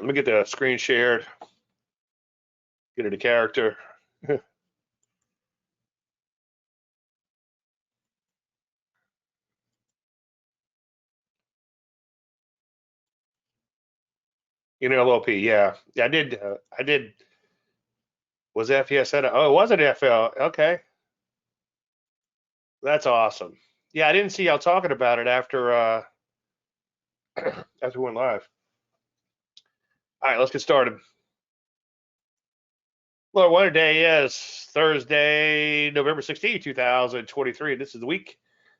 right, let me get the screen shared. Get it a character. LOP, yeah. I did. Was FPS? Oh, it wasn't FL. Okay, that's awesome. Yeah, I didn't see y'all talking about it after after we went live. All right, let's get started. Lord, what a day is Thursday, November 16th, 2023. This is the week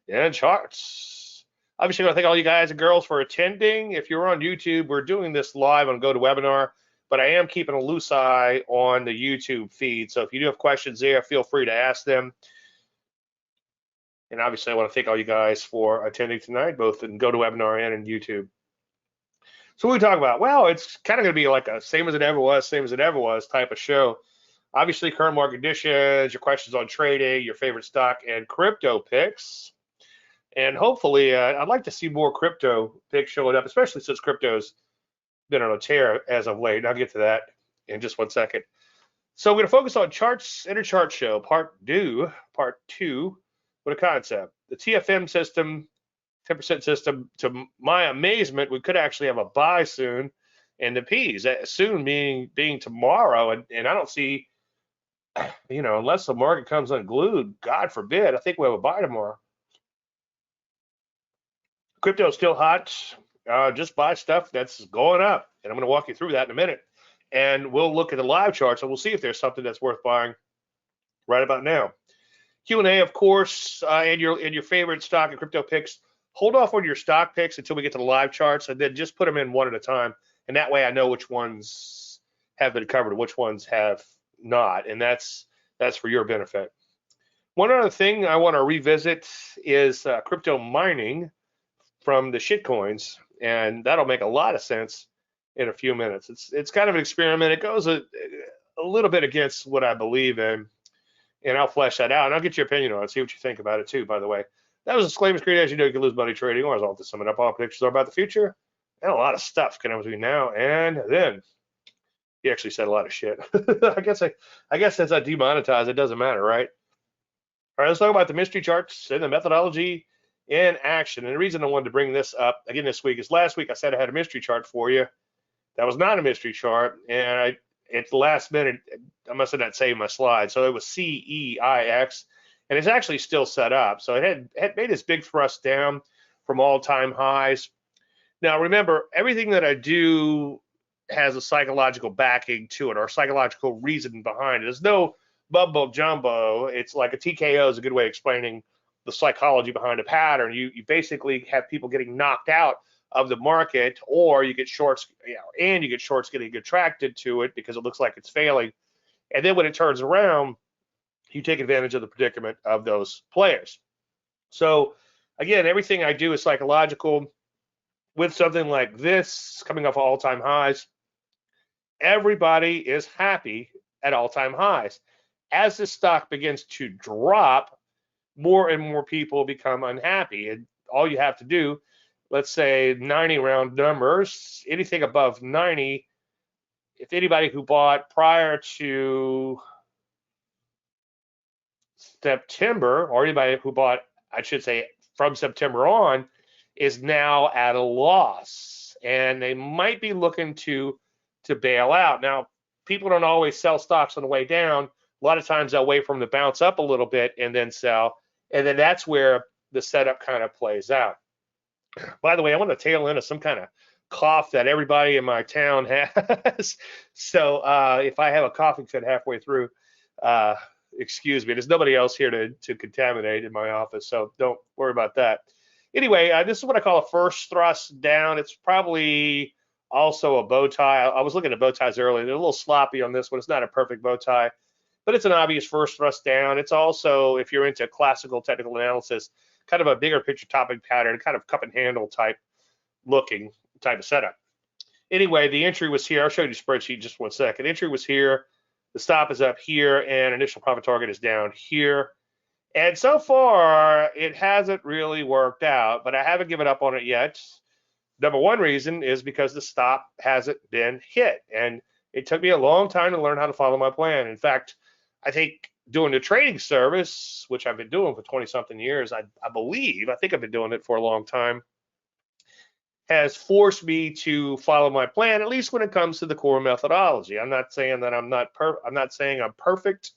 in charts. Obviously, I want to thank all you guys and girls for attending. If you're on YouTube, we're doing this live on GoToWebinar, but I am keeping a loose eye on the YouTube feed. So if you do have questions there, feel free to ask them. And obviously, I want to thank all you guys for attending tonight, both in GoToWebinar and in YouTube. So what we talk about? Well, it's kind of going to be like a same as it ever was type of show. Obviously, current market conditions, your questions on trading, your favorite stock, and crypto picks. And hopefully, I'd like to see more crypto picks showing up, especially since crypto's been on a tear as of late. I'll get to that in just 1 second. So we're going to focus on charts in a chart show, part two. What a concept. The TFM system, 10% system, to my amazement, we could actually have a buy soon. And the P's, soon being tomorrow. And I don't see, unless the market comes unglued, God forbid, I think we'll have a buy tomorrow. Crypto is still hot. Just buy stuff that's going up. And I'm going to walk you through that in a minute. And we'll look at the live charts and we'll see if there's something that's worth buying right about now. Q&A, of course, and your favorite stock and crypto picks. Hold off on your stock picks until we get to the live charts, and then just put them in one at a time. And that way I know which ones have been covered and which ones have not. And that's for your benefit. One other thing I want to revisit is crypto mining from the shitcoins, and that'll make a lot of sense in a few minutes. It's kind of an experiment. It goes a little bit against what I believe in, and I'll flesh that out, and I'll get your opinion on it, see what you think about it too, by the way. That was a disclaimer screen. As you know, you can lose money trading, or as I'll sum it up, all predictions are about the future, and a lot of stuff can happen between now and then. He actually said a lot of shit. I guess since I demonetized, it doesn't matter, right? All right, let's talk about the mystery charts and the methodology in action. And the reason I wanted to bring this up again this week is last week I said I had a mystery chart for you. That was not a mystery chart, and at the last minute, I must have not saved my slide. So it was CEIX, and it's actually still set up. So it had made this big thrust down from all-time highs. Now, remember, everything that I do has a psychological backing to it, or a psychological reason behind it. There's no mumbo jumbo. It's like a TKO is a good way of explaining the psychology behind a pattern. You basically have people getting knocked out of the market, or you get shorts, and you get shorts getting attracted to it because it looks like it's failing. And then when it turns around, you take advantage of the predicament of those players. So again, everything I do is psychological. With something like this coming off all-time highs, everybody is happy at all-time highs. As this stock begins to drop, more and more people become unhappy. And all you have to do, let's say 90 round numbers, anything above 90, if anybody who bought prior to September, or anybody who bought, I should say, from September on, is now at a loss, and they might be looking to bail out. Now, people don't always sell stocks on the way down. A lot of times they'll wait for them to bounce up a little bit and then sell, and then that's where the setup kind of plays out. By the way, I want to tail into some kind of cough that everybody in my town has. So if I have a coughing fit halfway through, excuse me. There's nobody else here to contaminate in my office, so don't worry about that. Anyway, this is what I call a first thrust down. It's probably also a bow tie. I was looking at bow ties earlier. They're a little sloppy on this one. It's not a perfect bow tie, but it's an obvious first thrust down. It's also, if you're into classical technical analysis, kind of a bigger picture topping pattern, kind of cup and handle type looking type of setup. Anyway, the entry was here. I'll show you the spreadsheet in just 1 second. Entry was here. The stop is up here, and initial profit target is down here. And so far, it hasn't really worked out, but I haven't given up on it yet. Number one reason is because the stop hasn't been hit. And it took me a long time to learn how to follow my plan. In fact, I think doing the trading service, which I've been doing for 20 something years, I think I've been doing it for a long time, has forced me to follow my plan, at least when it comes to the core methodology. I'm not saying that I'm not saying I'm perfect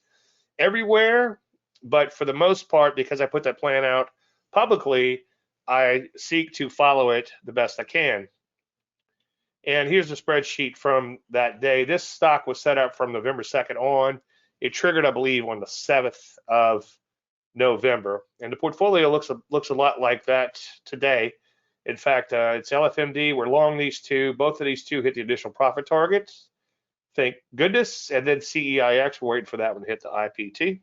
everywhere, but for the most part, because I put that plan out publicly, I seek to follow it the best I can. And here's the spreadsheet from that day. This stock was set up from November 2nd on. It triggered, I believe, on the 7th of November. And the portfolio looks a lot like that today. In fact, it's LFMD. We're long these two. Both of these two hit the additional profit targets. Thank goodness. And then CEIX, we're waiting for that one to hit the IPT.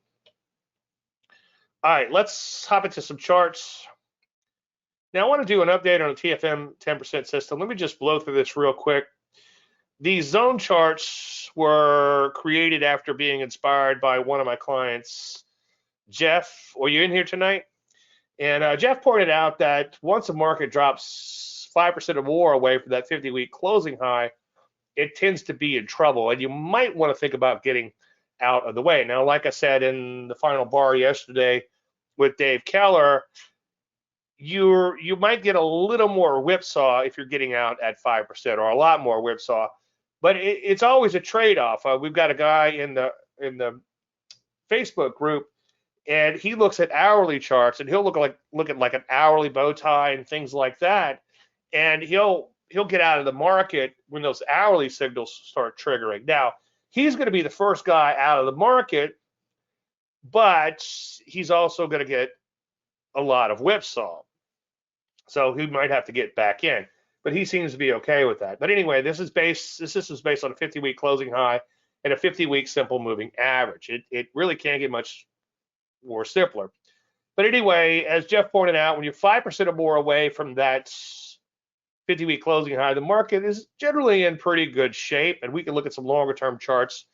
All right, let's hop into some charts. Now, I want to do an update on the TFM 10% system. Let me just blow through this real quick. These zone charts were created after being inspired by one of my clients, Jeff. Are you in here tonight? And Jeff pointed out that once a market drops 5% or more away from that 50-week closing high, it tends to be in trouble. And you might want to think about getting out of the way. Now, like I said in the final bar yesterday with Dave Keller, you might get a little more whipsaw if you're getting out at 5%, or a lot more whipsaw, but it's always a trade-off. We've got a guy in the Facebook group, and he looks at hourly charts, and he'll look at like an hourly bow tie and things like that, and he'll get out of the market when those hourly signals start triggering. Now, he's going to be the first guy out of the market, but he's also going to get a lot of whipsaw. So he might have to get back in, but he seems to be okay with that. But anyway, this is based on a 50-week closing high and a 50-week simple moving average. It really can't get much more simpler. But anyway, as Jeff pointed out, when you're 5% or more away from that 50-week closing high, the market is generally in pretty good shape. And we can look at some longer term charts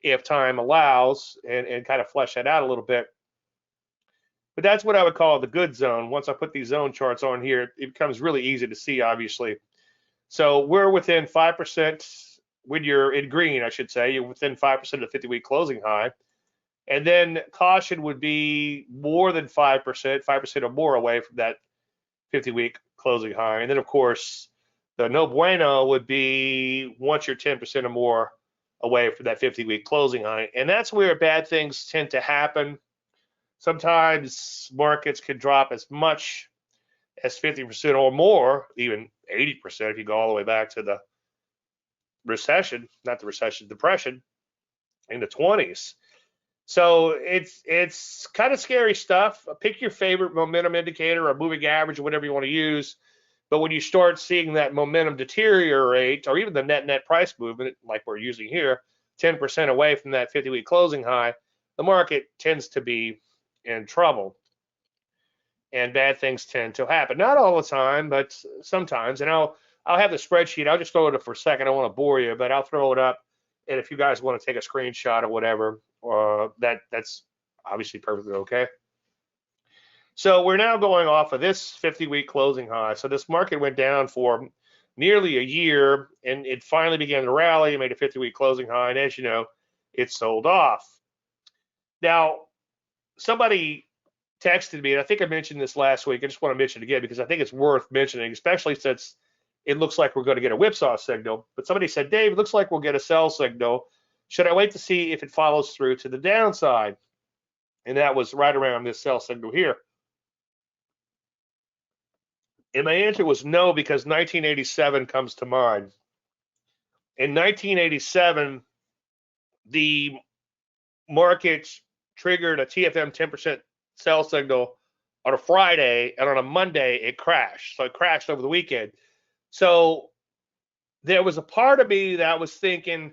if time allows and kind of flesh that out a little bit. But that's what I would call the good zone. Once I put these zone charts on here, it becomes really easy to see, obviously. So we're within 5%, when you're in green, I should say, you're within 5% of the 50-week closing high. And then caution would be more than 5%, 5% or more away from that 50-week closing high. And then, of course, the no bueno would be once you're 10% or more away from that 50-week closing high. And that's where bad things tend to happen. Sometimes markets can drop as much as 50% or more, even 80% if you go all the way back to the recession, not the recession, depression in the 20s. So it's kind of scary stuff. Pick your favorite momentum indicator or moving average or whatever you want to use. But when you start seeing that momentum deteriorate, or even the net price movement, like we're using here, 10% away from that 50-week closing high, the market tends to be in trouble, and bad things tend to happen. Not all the time, but sometimes. And I'll have the spreadsheet. I'll just throw it up for a second. I don't want to bore you, but I'll throw it up. And if you guys want to take a screenshot or whatever, that's obviously perfectly okay. So we're now going off of this 50-week closing high. So this market went down for nearly a year, and it finally began to rally. It made a 50-week closing high, and as you know, it sold off. Now, somebody texted me, and I think I mentioned this last week. I just want to mention it again because I think it's worth mentioning, especially since it looks like we're going to get a whipsaw signal. But somebody said, Dave, it looks like we'll get a sell signal. Should I wait to see if it follows through to the downside? And that was right around this sell signal here. And my answer was no, because 1987 comes to mind. In 1987, the market triggered a TFM 10% sell signal on a Friday, and on a Monday it crashed. So it crashed over the weekend. So there was a part of me that was thinking,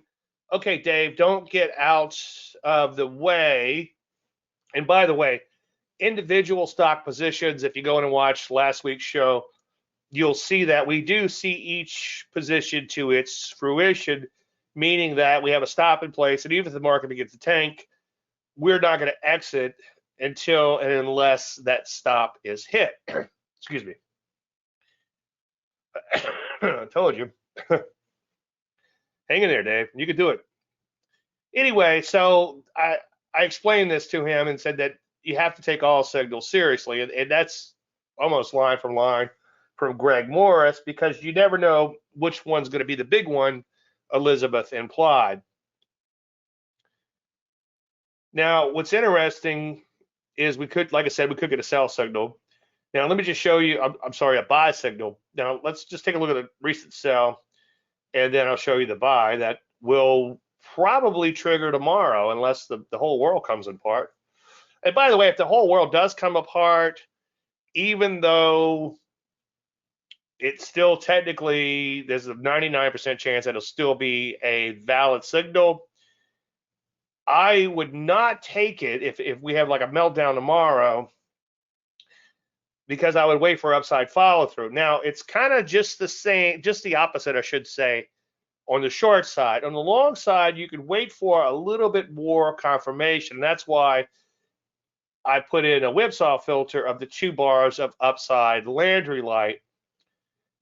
okay, Dave, don't get out of the way. And by the way, individual stock positions, if you go in and watch last week's show, you'll see that we do see each position to its fruition, meaning that we have a stop in place, and even if the market begins to tank, we're not going to exit until and unless that stop is hit. Excuse me. I told you. Hang in there, Dave. You can do it. Anyway, so I explained this to him and said that you have to take all signals seriously, and that's almost line from line from Greg Morris, because you never know which one's going to be the big one, Elizabeth implied. Now, what's interesting is we could, like I said, we could get a sell signal. Now, let me just show you, I'm sorry, a buy signal. Now, let's just take a look at the recent sell, and then I'll show you the buy that will probably trigger tomorrow unless the whole world comes apart. And by the way, if the whole world does come apart, even though it's still technically, there's a 99% chance that it'll still be a valid signal, I would not take it if we have like a meltdown tomorrow, because I would wait for upside follow through. Now, it's kind of just the same, just the opposite, I should say, on the short side. On the long side, you could wait for a little bit more confirmation. That's why I put in a whipsaw filter of the 2 bars of upside Landry light,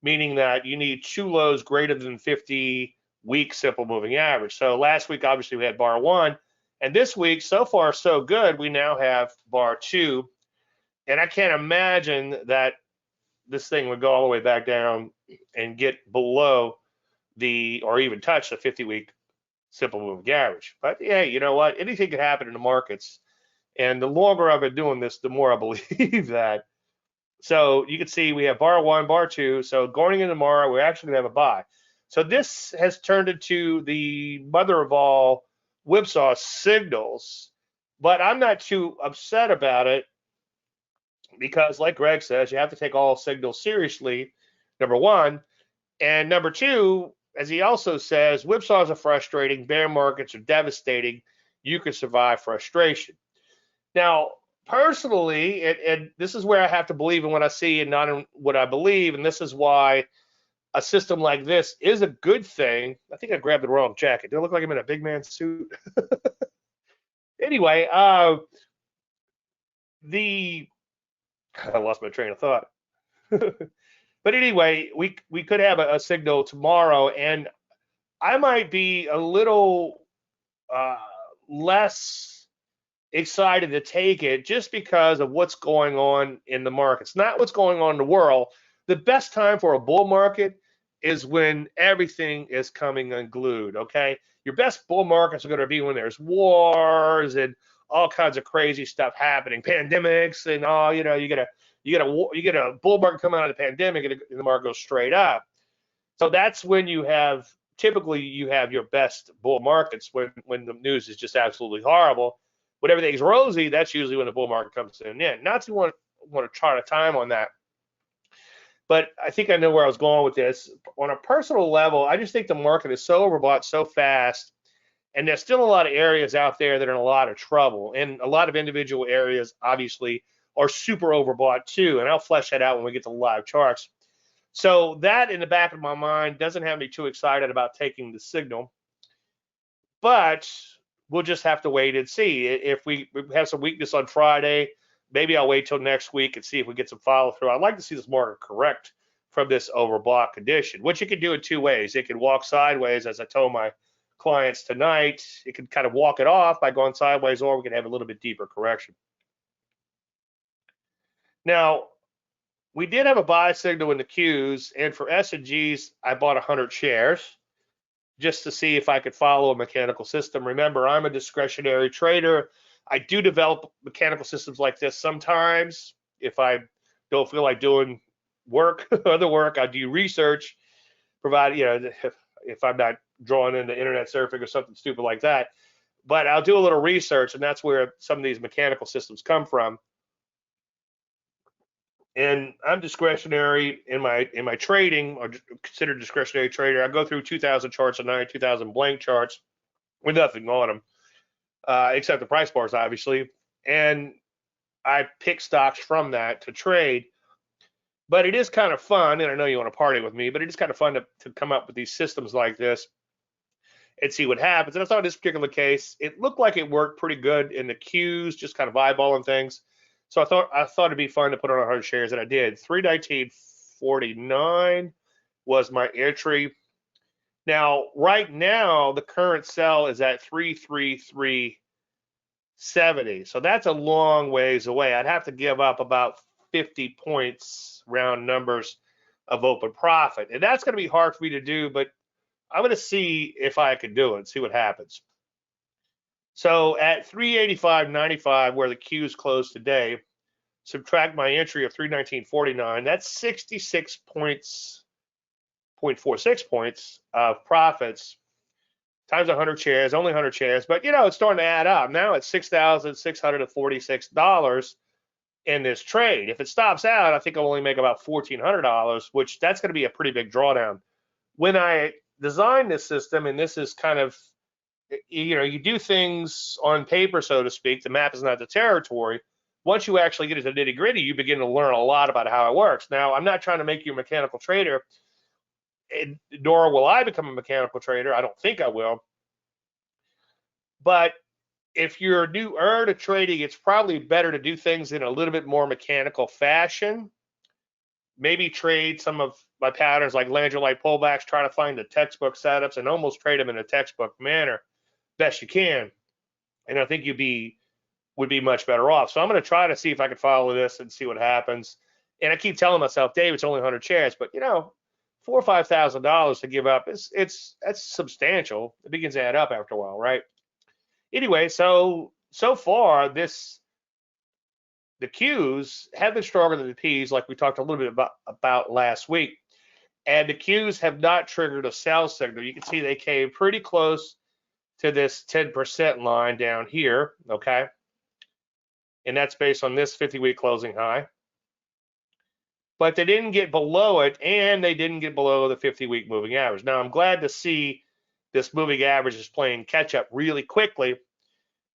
meaning that you need 2 lows greater than 50-week simple moving average. So last week, obviously, we had bar 1. And this week, so far, so good, we now have bar 2. And I can't imagine that this thing would go all the way back down and get below or even touch the 50-week simple moving average. But yeah, you know what? Anything could happen in the markets. And the longer I've been doing this, the more I believe that. So you can see we have bar 1, bar 2. So going into tomorrow, we're actually going to have a buy. So this has turned into the mother of all whipsaw signals. But I'm not too upset about it, because like Greg says, you have to take all signals seriously, number one. And number two, as he also says, whipsaws are frustrating, bear markets are devastating. You can survive frustration. Now, personally, and this is where I have to believe in what I see and not in what I believe, and this is why a system like this is a good thing. I think I grabbed the wrong jacket. Do I look like I'm in a big man suit? Anyway, I lost my train of thought. But anyway, we could have a signal tomorrow, and I might be a little less excited to take it just because of what's going on in the markets, not what's going on in the world. The best time for a bull market is when everything is coming unglued, okay? Your best bull markets are going to be when there's wars and all kinds of crazy stuff happening, pandemics, and all, you know, you get a bull market coming out of the pandemic and the market goes straight up. So that's when typically you have your best bull markets, when the news is just absolutely horrible. When everything's rosy, that's usually when the bull market comes in. Yeah, not to want to chart a time on that, but I think I know where I was going with this. On a personal level, I just think the market is so overbought so fast, and there's still a lot of areas out there that are in a lot of trouble, and a lot of individual areas obviously are super overbought too, and I'll flesh that out when we get to the live charts. So that in the back of my mind doesn't have me too excited about taking the signal, but we'll just have to wait and see. If we have some weakness on Friday, maybe I'll wait till next week and see if we get some follow through. I'd like to see this market correct from this overbought condition, which you can do in 2 ways. It can walk sideways, as I told my clients tonight. It can kind of walk it off by going sideways, or we can have a little bit deeper correction. Now, we did have a buy signal in the Qs, and for S&Gs, I bought 100 shares just to see if I could follow a mechanical system. Remember, I'm a discretionary trader. I do develop mechanical systems like this sometimes. If I don't feel like doing other work, I do research, provided, you know, if I'm not drawing into internet surfing or something stupid like that. But I'll do a little research, and that's where some of these mechanical systems come from. And I'm discretionary in my trading, or considered discretionary trader. I go through 2,000 charts a night, 2,000 blank charts with nothing on them, except the price bars, obviously. And I pick stocks from that to trade. But it is kind of fun, and I know you want to party with me, but it is kind of fun to come up with these systems like this and see what happens. And I thought in this particular case, it looked like it worked pretty good in the Qs, just kind of eyeballing things. So I thought it'd be fun to put on 100 shares, and I did. 319.49. was my entry. Now, right now, the current sell is at 333.70. So that's a long ways away. I'd have to give up about 50 points, round numbers, of open profit. And that's going to be hard for me to do, but I'm going to see if I can do it, see what happens. So at 385.95, where the Q's closed today, subtract my entry of 319.49, that's 66 points, 0.46 points of profits times 100 shares, only 100 shares, but it's starting to add up. Now it's $6,646 in this trade. If it stops out, I think I'll only make about $1,400, which that's going to be a pretty big drawdown. When I designed this system, and this is kind of, you do things on paper, so to speak, the map is not the territory. Once you actually get into the nitty gritty, you begin to learn a lot about how it works. Now, I'm not trying to make you a mechanical trader, nor will I become a mechanical trader. I don't think I will. But if you're newer to trading, it's probably better to do things in a little bit more mechanical fashion. Maybe trade some of my patterns like Landry light pullbacks, try to find the textbook setups and almost trade them in a textbook manner best you can. And I think would be much better off. So I'm going to try to see if I can follow this and see what happens. And I keep telling myself, Dave, it's only 100 shares, but $4,000 or $5,000 to give up, that's substantial. It begins to add up after a while, right? Anyway, so far the Qs have been stronger than the Ps, like we talked a little bit about last week. And the Qs have not triggered a sell signal. You can see they came pretty close to this 10% line down here, okay? And that's based on this 50-week closing high. But they didn't get below it, and they didn't get below the 50-week moving average. Now, I'm glad to see this moving average is playing catch up really quickly,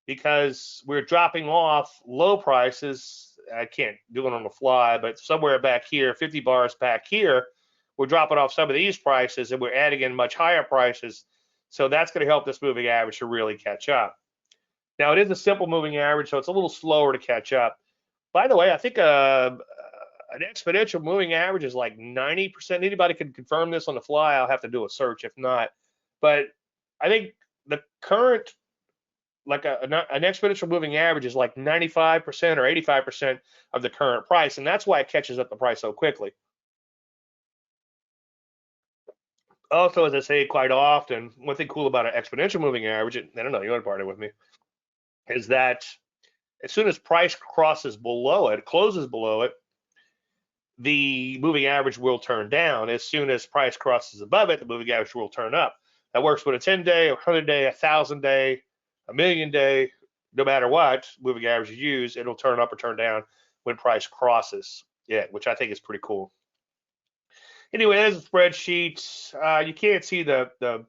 because we're dropping off low prices. I can't do it on the fly, but somewhere back here, 50 bars back here, we're dropping off some of these prices and we're adding in much higher prices. So that's going to help this moving average to really catch up. Now, it is a simple moving average, so it's a little slower to catch up. By the way, I think an exponential moving average is like 90%. Anybody can confirm this on the fly. I'll have to do a search if not. But I think the current, like an exponential moving average is like 95% or 85% of the current price, and that's why it catches up the price so quickly. Also, as I say quite often, one thing cool about an exponential moving average, and I don't know, you want to partner with me, is that as soon as price crosses below it, closes below it, the moving average will turn down. As soon as price crosses above it, the moving average will turn up. That works with a 10-day, a 100-day, a 1,000-day, a million-day, no matter what moving average you use, it'll turn up or turn down when price crosses it, which I think is pretty cool. Anyway, there's a spreadsheet. You can't see the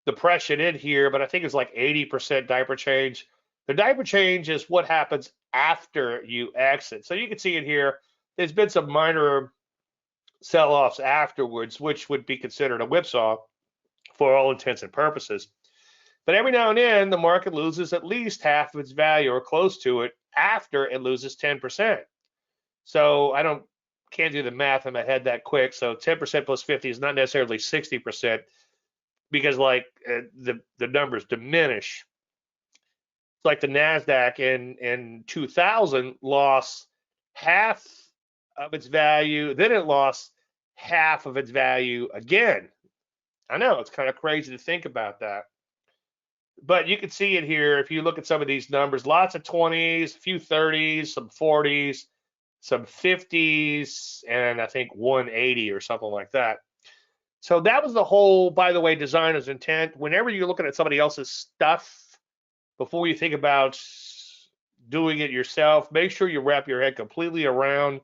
depression in here, but I think it's like 80% diaper change. The diaper change is what happens after you exit. So you can see in here, there's been some minor sell-offs afterwards, which would be considered a whipsaw for all intents and purposes. But every now and then, the market loses at least half of its value or close to it after it loses 10%. So I can't do the math in my head that quick. So 10% plus 50 is not necessarily 60%, because like the numbers diminish. It's like the NASDAQ in 2000 lost half of its value, then it lost half of its value again. I know, it's kind of crazy to think about that. But you can see it here if you look at some of these numbers, lots of 20s, a few 30s, some 40s, some 50s, and I think 180 or something like that. So that was the whole, by the way, designer's intent. Whenever you're looking at somebody else's stuff, before you think about doing it yourself, make sure you wrap your head completely around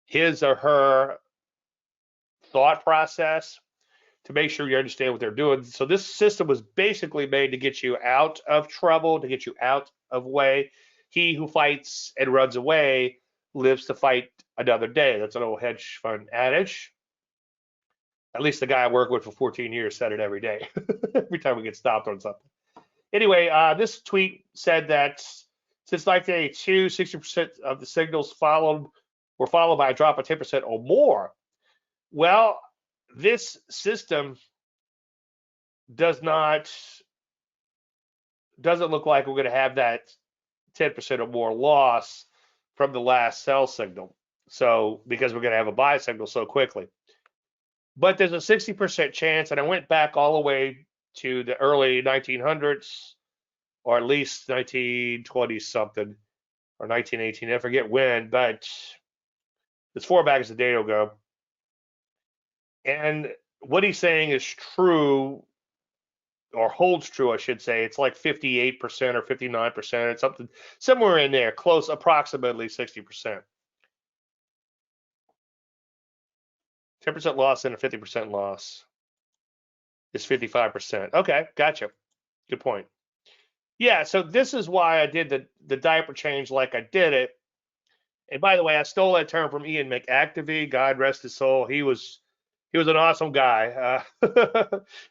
his or her thought process to make sure you understand what they're doing. So this system was basically made to get you out of trouble, to get you out of way. He who fights and runs away lives to fight another day. That's an old hedge fund adage. At least the guy I work with for 14 years said it every day, every time we get stopped on something. Anyway, this tweet said that since 1982, 60% of the signals were followed by a drop of 10% or more. Well, this system doesn't look like we're going to have that 10% or more loss from the last sell signal. So because we're going to have a buy signal so quickly. But there's a 60% chance, and I went back all the way to the early 1900s, or at least 1920 something, or 1918. I forget when, but as far back as the date will go. And what he's saying is true, or holds true, I should say. It's like 58% or 59%, it's something somewhere in there, close, approximately 60%. 10% loss and a 50% loss is 55%. Okay, gotcha. Good point. Yeah, so this is why I did the diaper change like I did it. And by the way, I stole that term from Ian McActivey. God rest his soul. He was an awesome guy.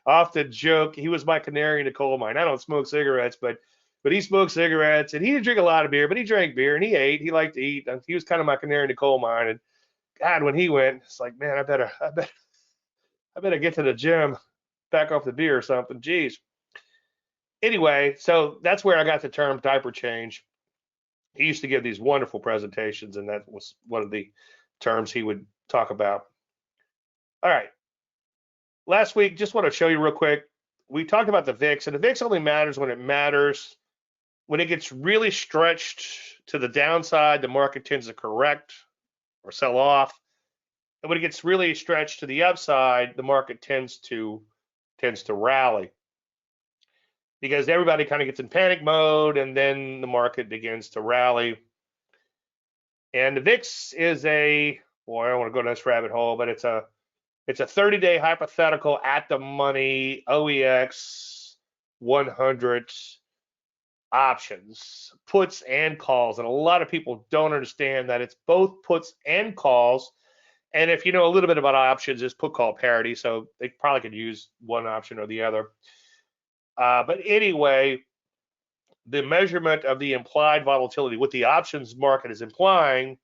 Often joke, he was my canary in the coal mine. I don't smoke cigarettes, but he smoked cigarettes, and he didn't drink a lot of beer, but he drank beer and he ate. He liked to eat. And he was kind of my canary in the coal mine. And God, when he went, it's like, man, I better get to the gym, back off the beer or something. Jeez. Anyway, so that's where I got the term diaper change. He used to give these wonderful presentations, and that was one of the terms he would talk about. All right. Last week, just want to show you real quick. We talked about the VIX, and the VIX only matters when it matters. When it gets really stretched to the downside, the market tends to correct or sell off. And when it gets really stretched to the upside, the market tends to rally, because everybody kind of gets in panic mode, and then the market begins to rally. And the VIX is boy, I don't want to go down this rabbit hole, but it's a 30-day hypothetical at the money OEX 100 options, puts and calls. And a lot of people don't understand that it's both puts and calls. And if you know a little bit about options, it's put call parity, so they probably could use one option or the other. But anyway, the measurement of the implied volatility, what the options market is implying,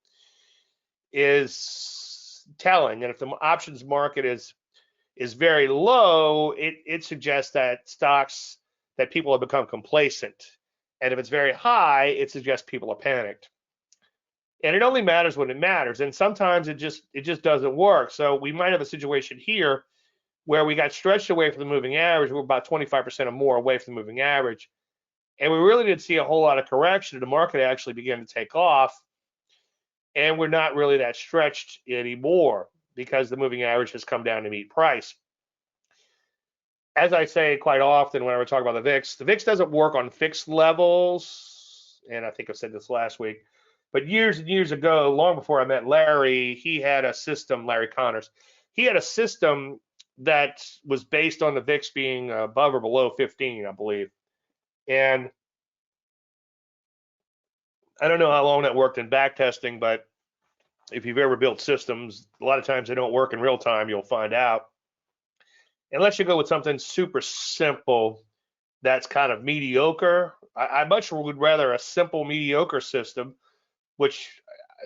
is telling. And if the options market is very low, it suggests that stocks, that people have become complacent. And if it's very high, it suggests people are panicked. And it only matters when it matters. And sometimes it just doesn't work. So we might have a situation here where we got stretched away from the moving average. We're about 25% or more away from the moving average. And we really didn't see a whole lot of correction. The market actually began to take off. And we're not really that stretched anymore because the moving average has come down to meet price. As I say quite often when I talk about the VIX doesn't work on fixed levels. And I think I said this last week. But years and years ago, long before I met Larry, he had a system, Larry Connors. He had a system that was based on the VIX being above or below 15, I believe. And I don't know how long that worked in back testing, but if you've ever built systems, a lot of times they don't work in real time, you'll find out. Unless you go with something super simple that's kind of mediocre. I much would rather a simple mediocre system, which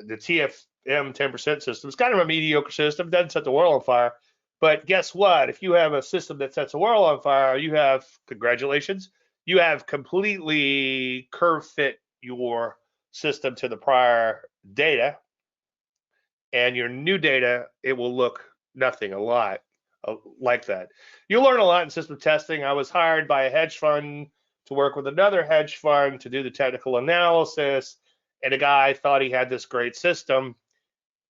the TFM 10% system is kind of a mediocre system, doesn't set the world on fire. But guess what? If you have a system that sets the world on fire, you have, congratulations, you have completely curve fit your system to the prior data. And your new data, it will look nothing a lot like that. You'll learn a lot in system testing. I was hired by a hedge fund to work with another hedge fund to do the technical analysis. And the guy thought he had this great system.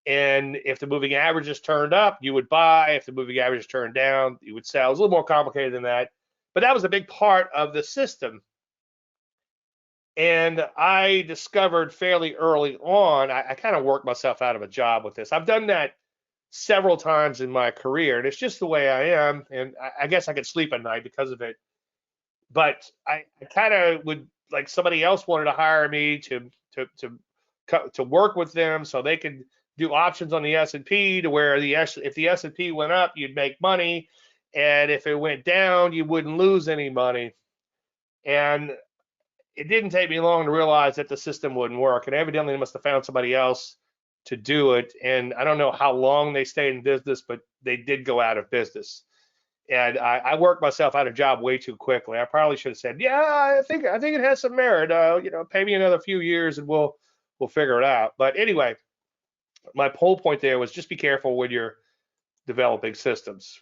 And if the moving averages turned up, you would buy. If the moving averages turned down, you would sell. It was a little more complicated than that. But that was a big part of the system. And I discovered fairly early on, I kind of worked myself out of a job with this. I've done that several times in my career, and it's just the way I am. And I guess I could sleep at night because of it. But I kind of would, like, somebody else wanted to hire me to work with them so they could do options on the S&P, to where if the S&P went up, you'd make money, and if it went down, you wouldn't lose any money. And it didn't take me long to realize that the system wouldn't work, and evidently they must have found somebody else to do it. And I don't know how long they stayed in business, but they did go out of business. And I worked myself out of a job way too quickly. I probably should have said, yeah, I think it has some merit. Pay me another few years and we'll figure it out. But anyway, my whole point there was just be careful when you're developing systems.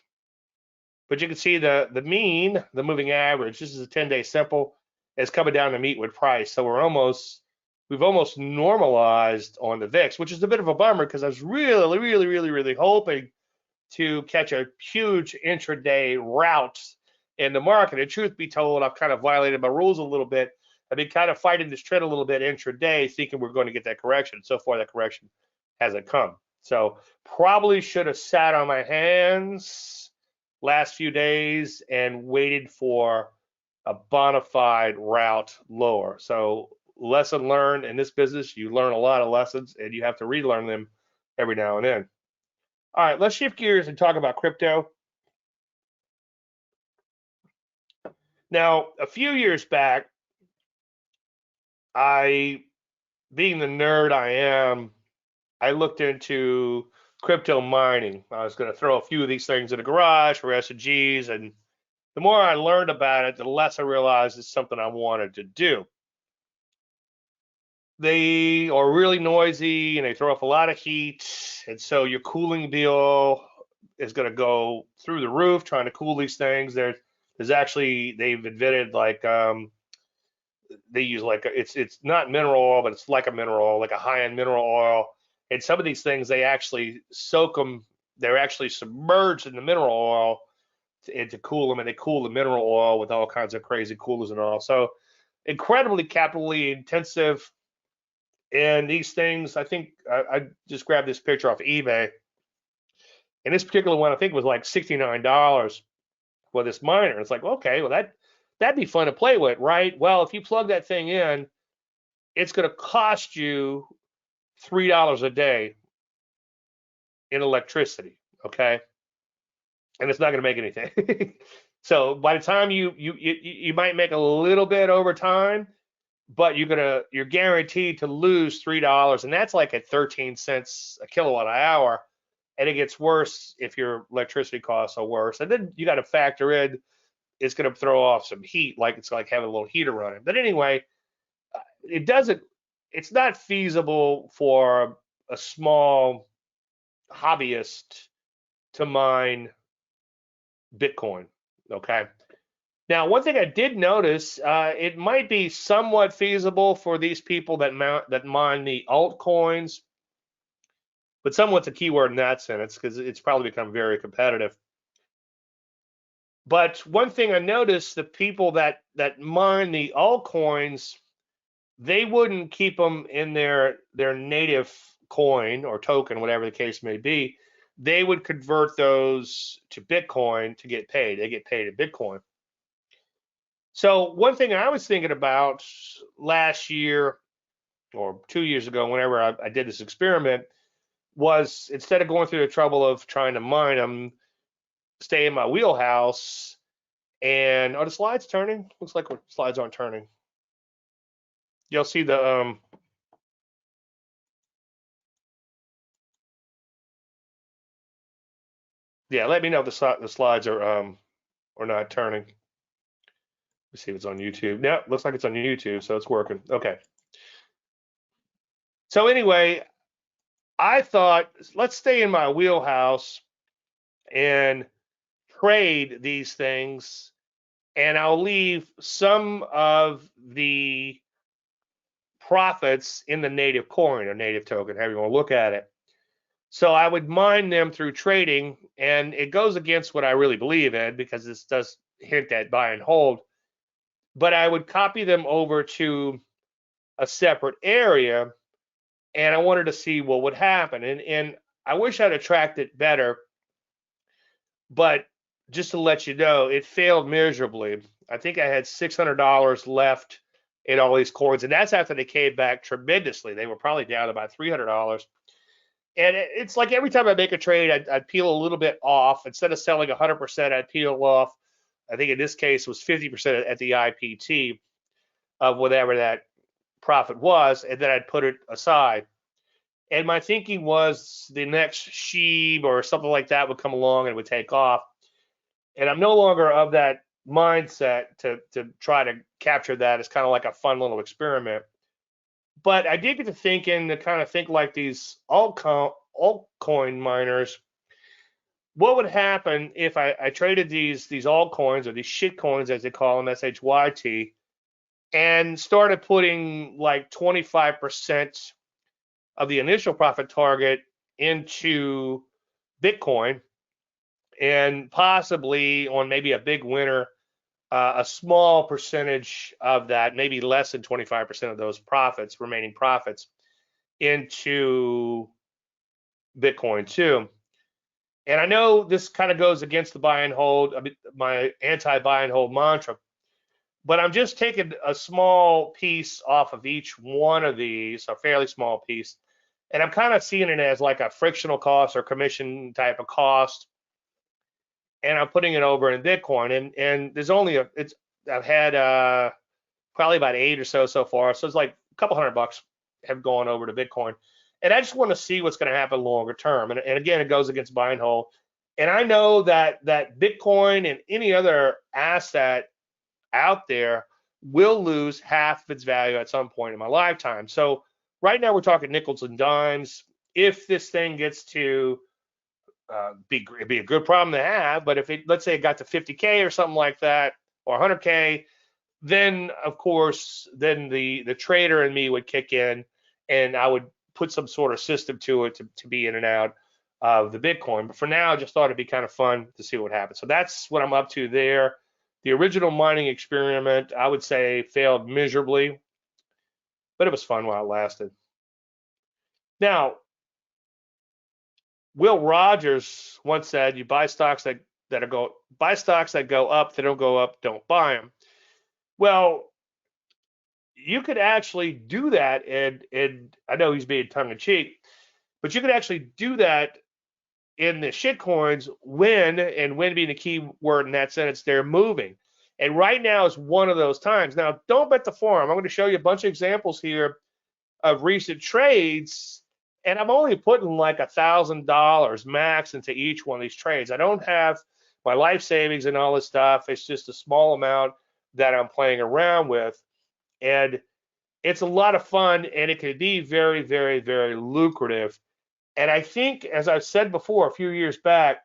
But you can see the mean, the moving average. This is a 10-day simple. It's coming down to meet with price. So we've almost normalized on the VIX, which is a bit of a bummer because I was really hoping to catch a huge intraday rout in the market. And truth be told, I've kind of violated my rules a little bit. I've been kind of fighting this trend a little bit intraday, thinking we're going to get that correction. So far, that correction hasn't come. So probably should have sat on my hands last few days and waited for a bona fide route lower. So lesson learned in this business, you learn a lot of lessons and you have to relearn them every now and then. All right, let's shift gears and talk about crypto. Now, a few years back, being the nerd I am, I looked into crypto mining. I was going to throw a few of these things in the garage for S&Gs, and the more I learned about it, the less I realized it's something I wanted to do. They are really noisy and they throw off a lot of heat, and so your cooling bill is going to go through the roof trying to cool these things. There's actually, they've invented like they use like it's not mineral oil, but it's like a mineral oil, like a high-end mineral oil. And some of these things, they actually soak them. They're actually submerged in the mineral oil to cool them, and they cool the mineral oil with all kinds of crazy coolers and all. So incredibly capitally intensive. And these things, I think I just grabbed this picture off eBay. And this particular one, I think, was like $69 for this miner. It's like, okay, well that'd be fun to play with, right? Well, if you plug that thing in, it's going to cost you $3 a day in electricity, okay? And it's not going to make anything. So by the time you might make a little bit over time, but you're guaranteed to lose $3, and that's like at 13 cents a kilowatt hour. And it gets worse if your electricity costs are worse. And then you got to factor in it's going to throw off some heat, like it's like having a little heater running. But anyway, it's not feasible for a small hobbyist to mine Bitcoin, okay? Now, one thing I did notice, it might be somewhat feasible for these people that mine the altcoins, but somewhat's a keyword in that sense because it's probably become very competitive. But one thing I noticed, the people that mine the altcoins, they wouldn't keep them in their native coin or token, whatever the case may be. They would convert those to Bitcoin to get paid. They get paid in Bitcoin. So one thing I was thinking about last year or 2 years ago, whenever I did this experiment, was instead of going through the trouble of trying to mine them, stay in my wheelhouse. And are the slides turning? Looks like slides aren't turning. You'll see the yeah, let me know if the slides are not turning. Let's see if it's on YouTube. No, looks like it's on YouTube, so it's working. Okay. So anyway, I thought, let's stay in my wheelhouse and trade these things, and I'll leave some of the profits in the native coin or native token, however you want to look at it. So I would mine them through trading, and it goes against what I really believe in because this does hint at buy and hold. But I would copy them over to a separate area, and I wanted to see what would happen. And I wish I'd have tracked it better, but just to let you know, it failed miserably. I think I had $600 left in all these coins, and that's after they came back tremendously. They were probably down about $300. And it's like every time I make a trade, I'd peel a little bit off. Instead of selling 100%, I'd peel off, I think in this case was 50% at the IPT of whatever that profit was, and then I'd put it aside. And my thinking was the next Sheeb or something like that would come along and it would take off. And I'm no longer of that mindset to try to capture that as kind of like a fun little experiment. But I did get to thinking to kind of think like these altcoin miners. What would happen if I traded these altcoins, or these shit coins as they call them, SHYT, and started putting like 25% of the initial profit target into Bitcoin, and possibly on maybe a big winner, a small percentage of that, maybe less than 25% of those profits, remaining profits, into Bitcoin too. And I know this kind of goes against the buy and hold, my anti-buy and hold mantra, but I'm just taking a small piece off of each one of these, a fairly small piece, and I'm kind of seeing it as like a frictional cost or commission type of cost, and I'm putting it over in Bitcoin. And there's only I've had probably about 8 or so far, so it's like a couple $100 have gone over to Bitcoin. And I just want to see what's going to happen longer term. And again, it goes against buy and hold. And I know that Bitcoin and any other asset out there will lose half of its value at some point in my lifetime. So right now we're talking nickels and dimes. If this thing gets to be a good problem to have, but if it, let's say it got to 50K or something like that, or 100K, then of course, then the trader in me would kick in, and I would put some sort of system to it to be in and out of the Bitcoin. But for now, I just thought it'd be kind of fun to see what happens. So that's what I'm up to there. The original mining experiment, I would say, failed miserably, but it was fun while it lasted. Now, Will Rogers once said, "You buy stocks that go up. They don't go up. Don't buy them." Well, you could actually do that, and I know he's being tongue in cheek, but you could actually do that in the shit coins when, and when being the key word in that sentence, they're moving. And right now is one of those times. Now, don't bet the farm. I'm going to show you a bunch of examples here of recent trades, and I'm only putting like $1,000 max into each one of these trades. I don't have my life savings and all this stuff. It's just a small amount that I'm playing around with. And it's a lot of fun, and it can be very, very, very lucrative. And I think, as I've said before, a few years back,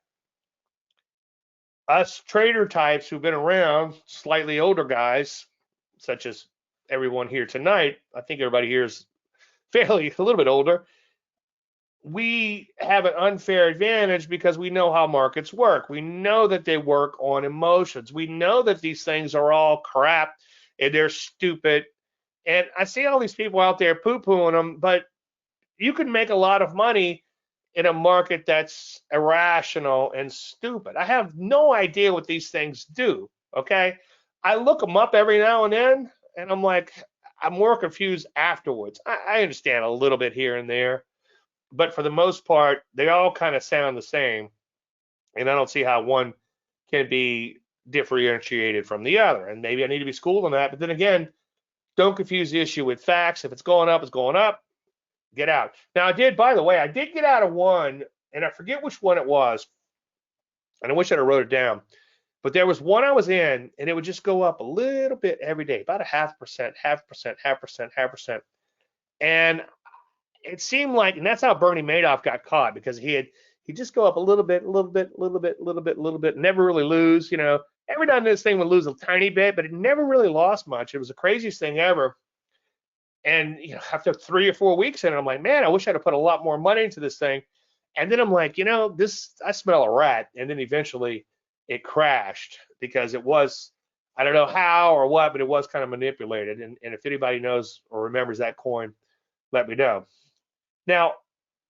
us trader types who've been around, slightly older guys, such as everyone here tonight, I think everybody here is fairly a little bit older, we have an unfair advantage because we know how markets work. We know that they work on emotions. We know that these things are all crap and they're stupid. And I see all these people out there poo-pooing them, but you can make a lot of money in a market that's irrational and stupid. I have no idea what these things do, okay? I look them up every now and then, and I'm like, I'm more confused afterwards. I understand a little bit here and there, but for the most part, they all kind of sound the same, and I don't see how one can be differentiated from the other. And maybe I need to be schooled on that, but then again, don't confuse the issue with facts. If it's going up, it's going up. Get out. Now, by the way, I did get out of one, and I forget which one it was, and I wish I'd have wrote it down. But there was one I was in, and it would just go up a little bit every day, about a 0.5%, 0.5%, 0.5%, 0.5%. And it seemed like, and that's how Bernie Madoff got caught, because he'd just go up a little bit, never really lose. Every time this thing would lose a tiny bit, but it never really lost much. It was the craziest thing ever. And after 3 or 4 weeks in it, I'm like, man, I wish I'd have put a lot more money into this thing. And then I'm like, I smell a rat. And then eventually it crashed because it was, I don't know how or what, but it was kind of manipulated. And if anybody knows or remembers that coin, let me know. Now,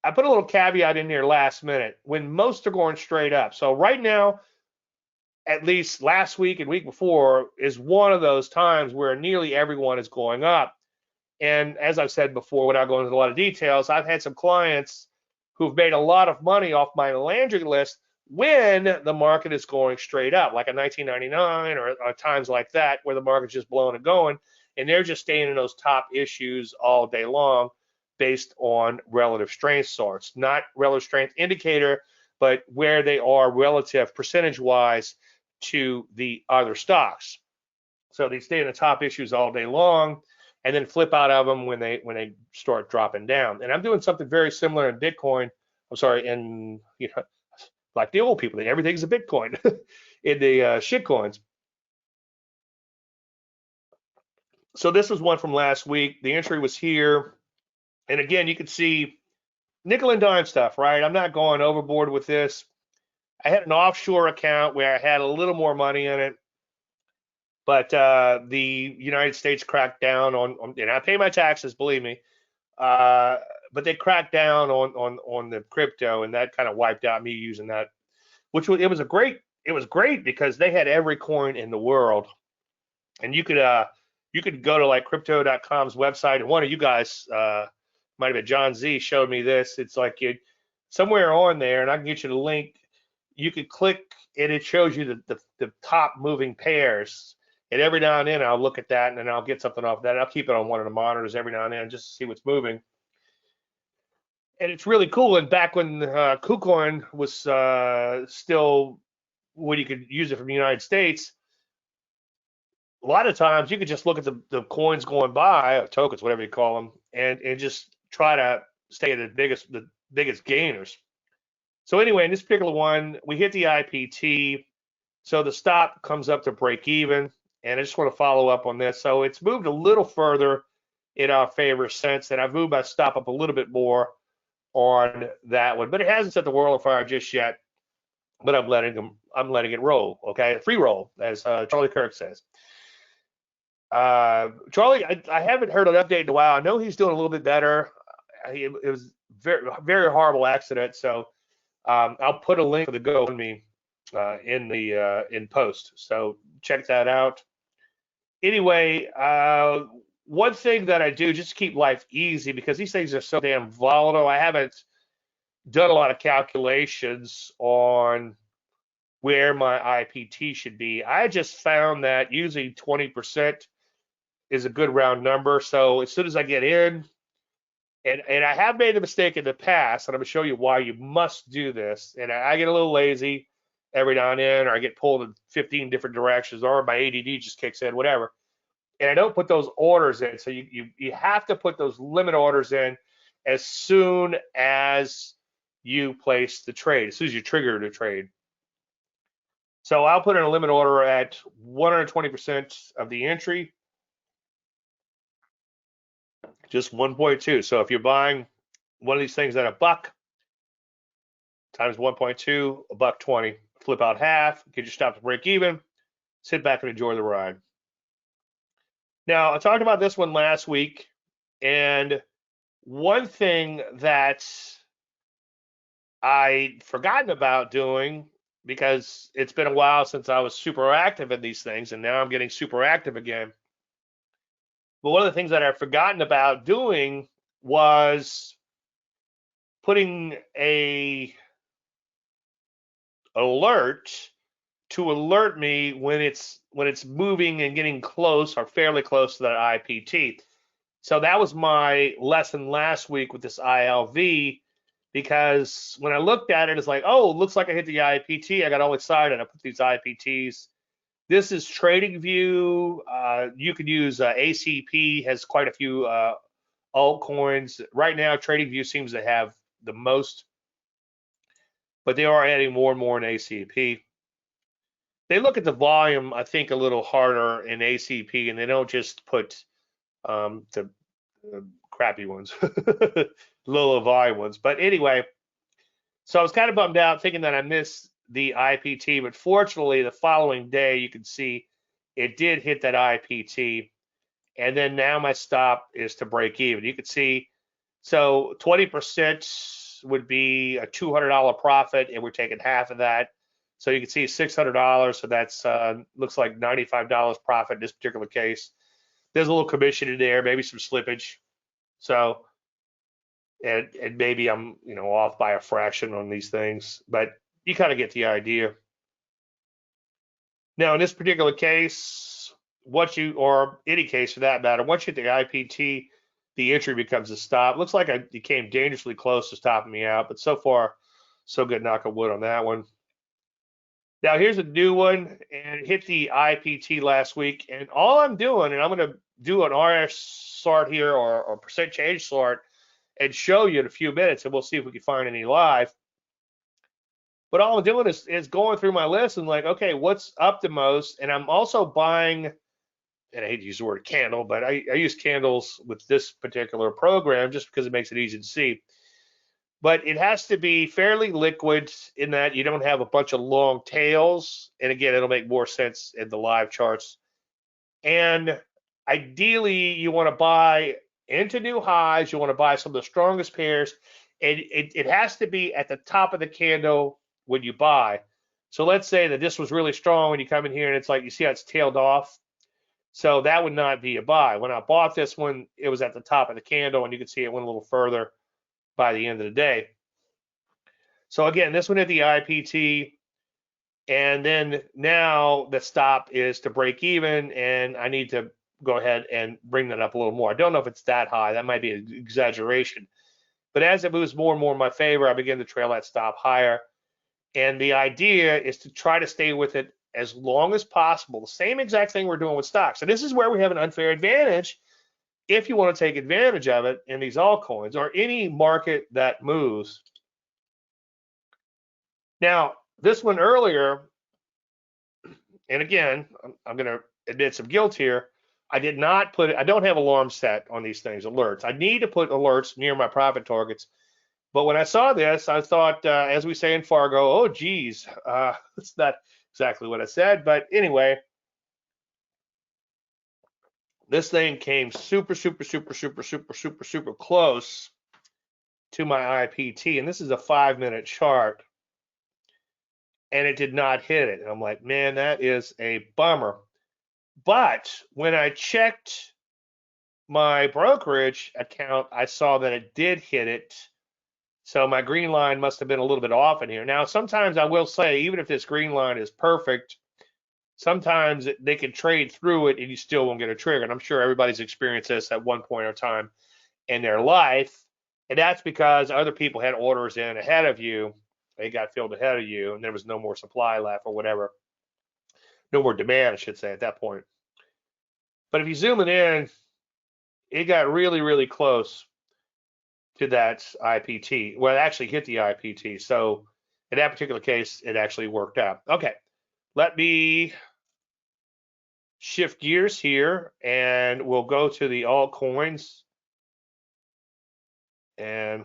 I put a little caveat in here last minute when most are going straight up. So right now, at least last week and week before, is one of those times where nearly everyone is going up. And as I've said before, without going into a lot of details, I've had some clients who've made a lot of money off my Landry list when the market is going straight up, like a 1999 or times like that, where the market's just blowing and going, and they're just staying in those top issues all day long. based on relative strength charts, not relative strength indicator, but where they are relative percentage-wise to the other stocks. So they stay in the top issues all day long, and then flip out of them when they start dropping down. And I'm doing something very similar in Bitcoin. I'm sorry, in like the old people, everything's a Bitcoin in the shit coins. So this was one from last week. The entry was here, and again, you can see nickel and dime stuff, right? I'm not going overboard with this. I had an offshore account where I had a little more money in it, but the United States cracked down on, and I pay my taxes, believe me, but they cracked down on the crypto, and that kind of wiped out me using that, which was, it was great because they had every coin in the world, and you could go to like Crypto.com's website, and one of you guys, might have been John Z, showed me this. It's like somewhere on there, and I can get you the link. You could click, and it shows you the top moving pairs. And every now and then I'll look at that, and then I'll get something off that. I'll keep it on one of the monitors every now and then just to see what's moving. And it's really cool. And back when KuCoin was still when you could use it from the United States, a lot of times you could just look at the coins going by, or tokens, whatever you call them, and just try to stay at the biggest gainers. So anyway, in this particular one, we hit the IPT. So the stop comes up to break even. And I just want to follow up on this. So it's moved a little further in our favor since, and I've moved my stop up a little bit more on that one, but it hasn't set the world on fire just yet. But I'm letting it roll. Okay, free roll, as Charlie Kirk says. Charlie, I haven't heard an update in a while. I know he's doing a little bit better. It was very, very horrible accident. So I'll put a link for the GoFundMe in post. So check that out. Anyway, one thing that I do just to keep life easy, because these things are so damn volatile, I haven't done a lot of calculations on where my IPT should be. I just found that using 20% is a good round number. So as soon as I get in, and I have made a mistake in the past, and I'm going to show you why you must do this. And I get a little lazy every now and then, or I get pulled in 15 different directions, or my ADD just kicks in, whatever. And I don't put those orders in. So you have to put those limit orders in as soon as you place the trade, as soon as you trigger the trade. So I'll put in a limit order at 120% of the entry, just 1.2. So if you're buying one of these things at $1 times 1.2, $1.20. Flip out half, get your stop to break even, sit back and enjoy the ride. Now, I talked about this one last week, and one thing that I'd forgotten about doing, because it's been a while since I was super active in these things, and now I'm getting super active again. But one of the things that I've forgotten about doing was putting a alert to alert me when it's moving and getting close or fairly close to that IPT. So that was my lesson last week with this ILV, because when I looked at it, it's like, oh, it looks like I hit the IPT. I got all excited. I put these IPTs. This is TradingView. You can use ACP, has quite a few altcoins. Right now, TradingView seems to have the most, but they are adding more and more in ACP. They look at the volume, I think, a little harder in ACP, and they don't just put the crappy ones, low volume ones. But anyway, so I was kind of bummed out thinking that I missed the IPT, but fortunately, the following day, you can see it did hit that IPT, and then now my stop is to break even. You can see, so 20% would be a $200 profit, and we're taking half of that. So you can see $600, so that's looks like $95 profit in this particular case. There's a little commission in there, maybe some slippage. So, and maybe I'm off by a fraction on these things, but you kind of get the idea. Now in this particular case, or any case for that matter, once you hit the IPT, the entry becomes a stop. Looks like it came dangerously close to stopping me out, but so far, so good, knock on wood on that one. Now here's a new one, and it hit the IPT last week, and all I'm doing, and I'm going to do an RS sort here or percent change sort and show you in a few minutes, and we'll see if we can find any live. But all I'm doing is going through my list and like, okay, what's up the most? And I'm also buying, and I hate to use the word candle, but I use candles with this particular program just because it makes it easy to see. But it has to be fairly liquid in that you don't have a bunch of long tails. And again, it'll make more sense in the live charts. And ideally, you want to buy into new highs. You want to buy some of the strongest pairs. And it has to be at the top of the candle when you buy. So let's say that this was really strong when you come in here and it's like, you see how it's tailed off. So that would not be a buy. When I bought this one, it was at the top of the candle, and you can see it went a little further by the end of the day. So again, this one at the IPT, and then now the stop is to break even, and I need to go ahead and bring that up a little more. I don't know if it's that high. That might be an exaggeration. But as it moves more and more in my favor, I begin to trail that stop higher. And the idea is to try to stay with it as long as possible. The same exact thing we're doing with stocks. And this is where we have an unfair advantage if you want to take advantage of it in these altcoins or any market that moves. Now, this one earlier, and again, I'm going to admit some guilt here. I did not put it, I don't have alarms set on these things, alerts. I need to put alerts near my profit targets. But when I saw this, I thought, as we say in Fargo, oh, geez, that's not exactly what I said. But anyway, this thing came super close to my IPT. And this is a 5-minute chart. And it did not hit it. And I'm like, man, that is a bummer. But when I checked my brokerage account, I saw that it did hit it. So my green line must have been a little bit off in here. Now, sometimes I will say, even if this green line is perfect, sometimes they can trade through it and you still won't get a trigger. And I'm sure everybody's experienced this at one point or time in their life. And that's because other people had orders in ahead of you. They got filled ahead of you, and there was no more supply left or whatever. No more demand, I should say, at that point. But if you zoom it in, it got really close to that IPT. Well, it actually hit the IPT. So in that particular case, it actually worked out. Okay, let me shift gears here, and we'll go to the altcoins. And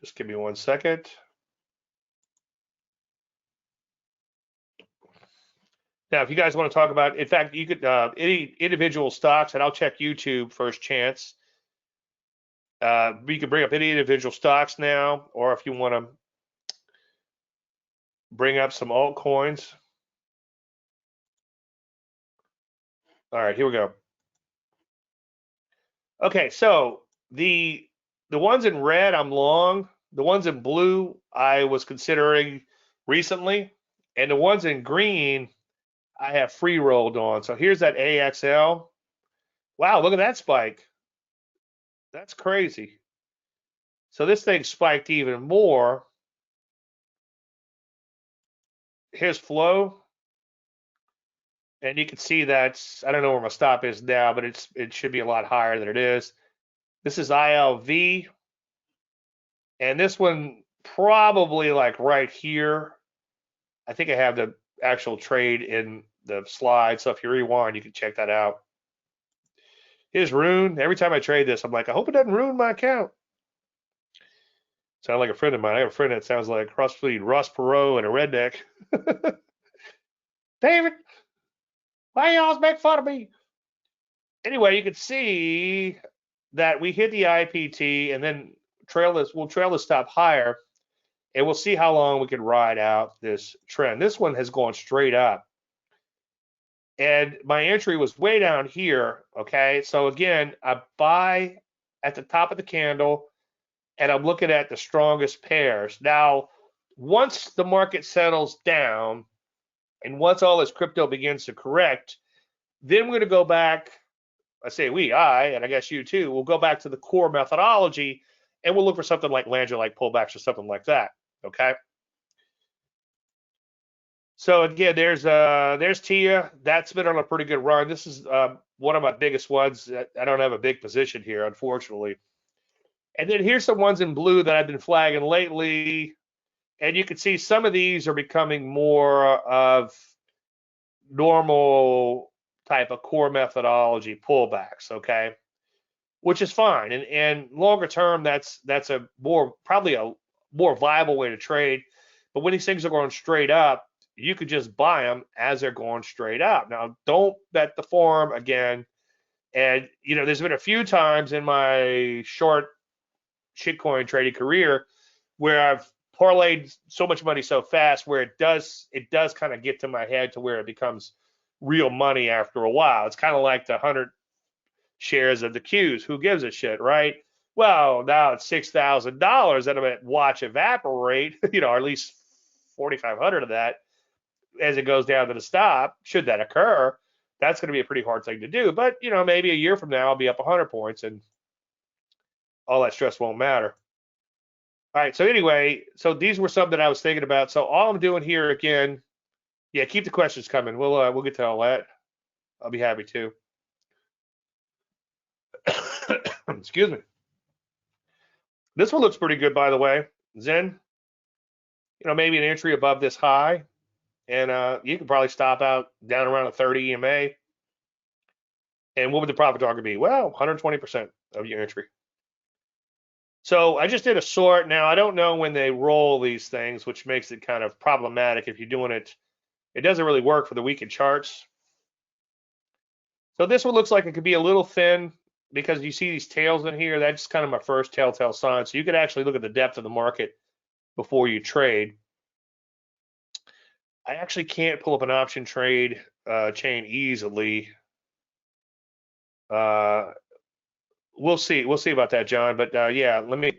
just give me 1 second. Now, if you guys want to talk about, in fact, you could any individual stocks, and I'll check YouTube first chance. We can bring up any individual stocks now, or if you want to bring up some altcoins. All right, here we go. Okay, so the ones in red, I'm long. The ones in blue, I was considering recently, and the ones in green, I have free rolled on. So here's that AXL. Wow, look at that spike. That's crazy. So this thing spiked even more. Here's flow. And you can see that's, I don't know where my stop is now, but it should be a lot higher than it is. This is ILV. And this one probably like right here. I think I have the actual trade in the slide. So if you rewind, you can check that out. Here's Rune. Every time I trade this, I'm like, I hope it doesn't ruin my account. Sound like a friend of mine. I have a friend that sounds like cross-breed Ross Perot and a redneck. David, why y'all make fun of me? Anyway, you can see that we hit the IPT and then we'll trail the stop higher, and we'll see how long we can ride out this trend. This one has gone straight up. And my entry was way down here, okay? So again, I buy at the top of the candle, and I'm looking at the strongest pairs. Now, once the market settles down, and once all this crypto begins to correct, then we're going to go back I say we, and I guess you too, will go back to the core methodology and we'll look for something like Landry, like pullbacks or something like that. Okay. So again, there's Tia. That's been on a pretty good run. This is one of my biggest ones. I don't have a big position here, unfortunately. And then here's some ones in blue that I've been flagging lately. And you can see some of these are becoming more of normal type of core methodology pullbacks, okay? Which is fine. And longer term, that's a probably a more viable way to trade. But when these things are going straight up, you could just buy them as they're going straight up. Now, don't bet the farm again. And there's been a few times in my short shitcoin trading career where I've parlayed so much money so fast where it does kind of get to my head to where it becomes real money after a while. It's kind of like the 100 shares of the Qs. Who gives a shit, right? Well, now it's $6,000 that I'm at watch evaporate, or at least 4,500 of that as it goes down to the stop. Should that occur, that's going to be a pretty hard thing to do. But, maybe a year from now, I'll be up 100 points and all that stress won't matter. All right, so anyway, so these were some that I was thinking about. So all I'm doing here again, yeah, keep the questions coming. We'll get to all that. I'll be happy to. Excuse me. This one looks pretty good, by the way. Zen, maybe an entry above this high, and you can probably stop out down around a 30 EMA. And what would the profit target be? Well, 120% of your entry. So I just did a sort. Now, I don't know when they roll these things, which makes it kind of problematic if you're doing it. It doesn't really work for the weekend charts. So this one looks like it could be a little thin because you see these tails in here. That's kind of my first telltale sign. So you could actually look at the depth of the market before you trade. I actually can't pull up an option trade chain easily. We'll see. We'll see about that, John. But yeah, let me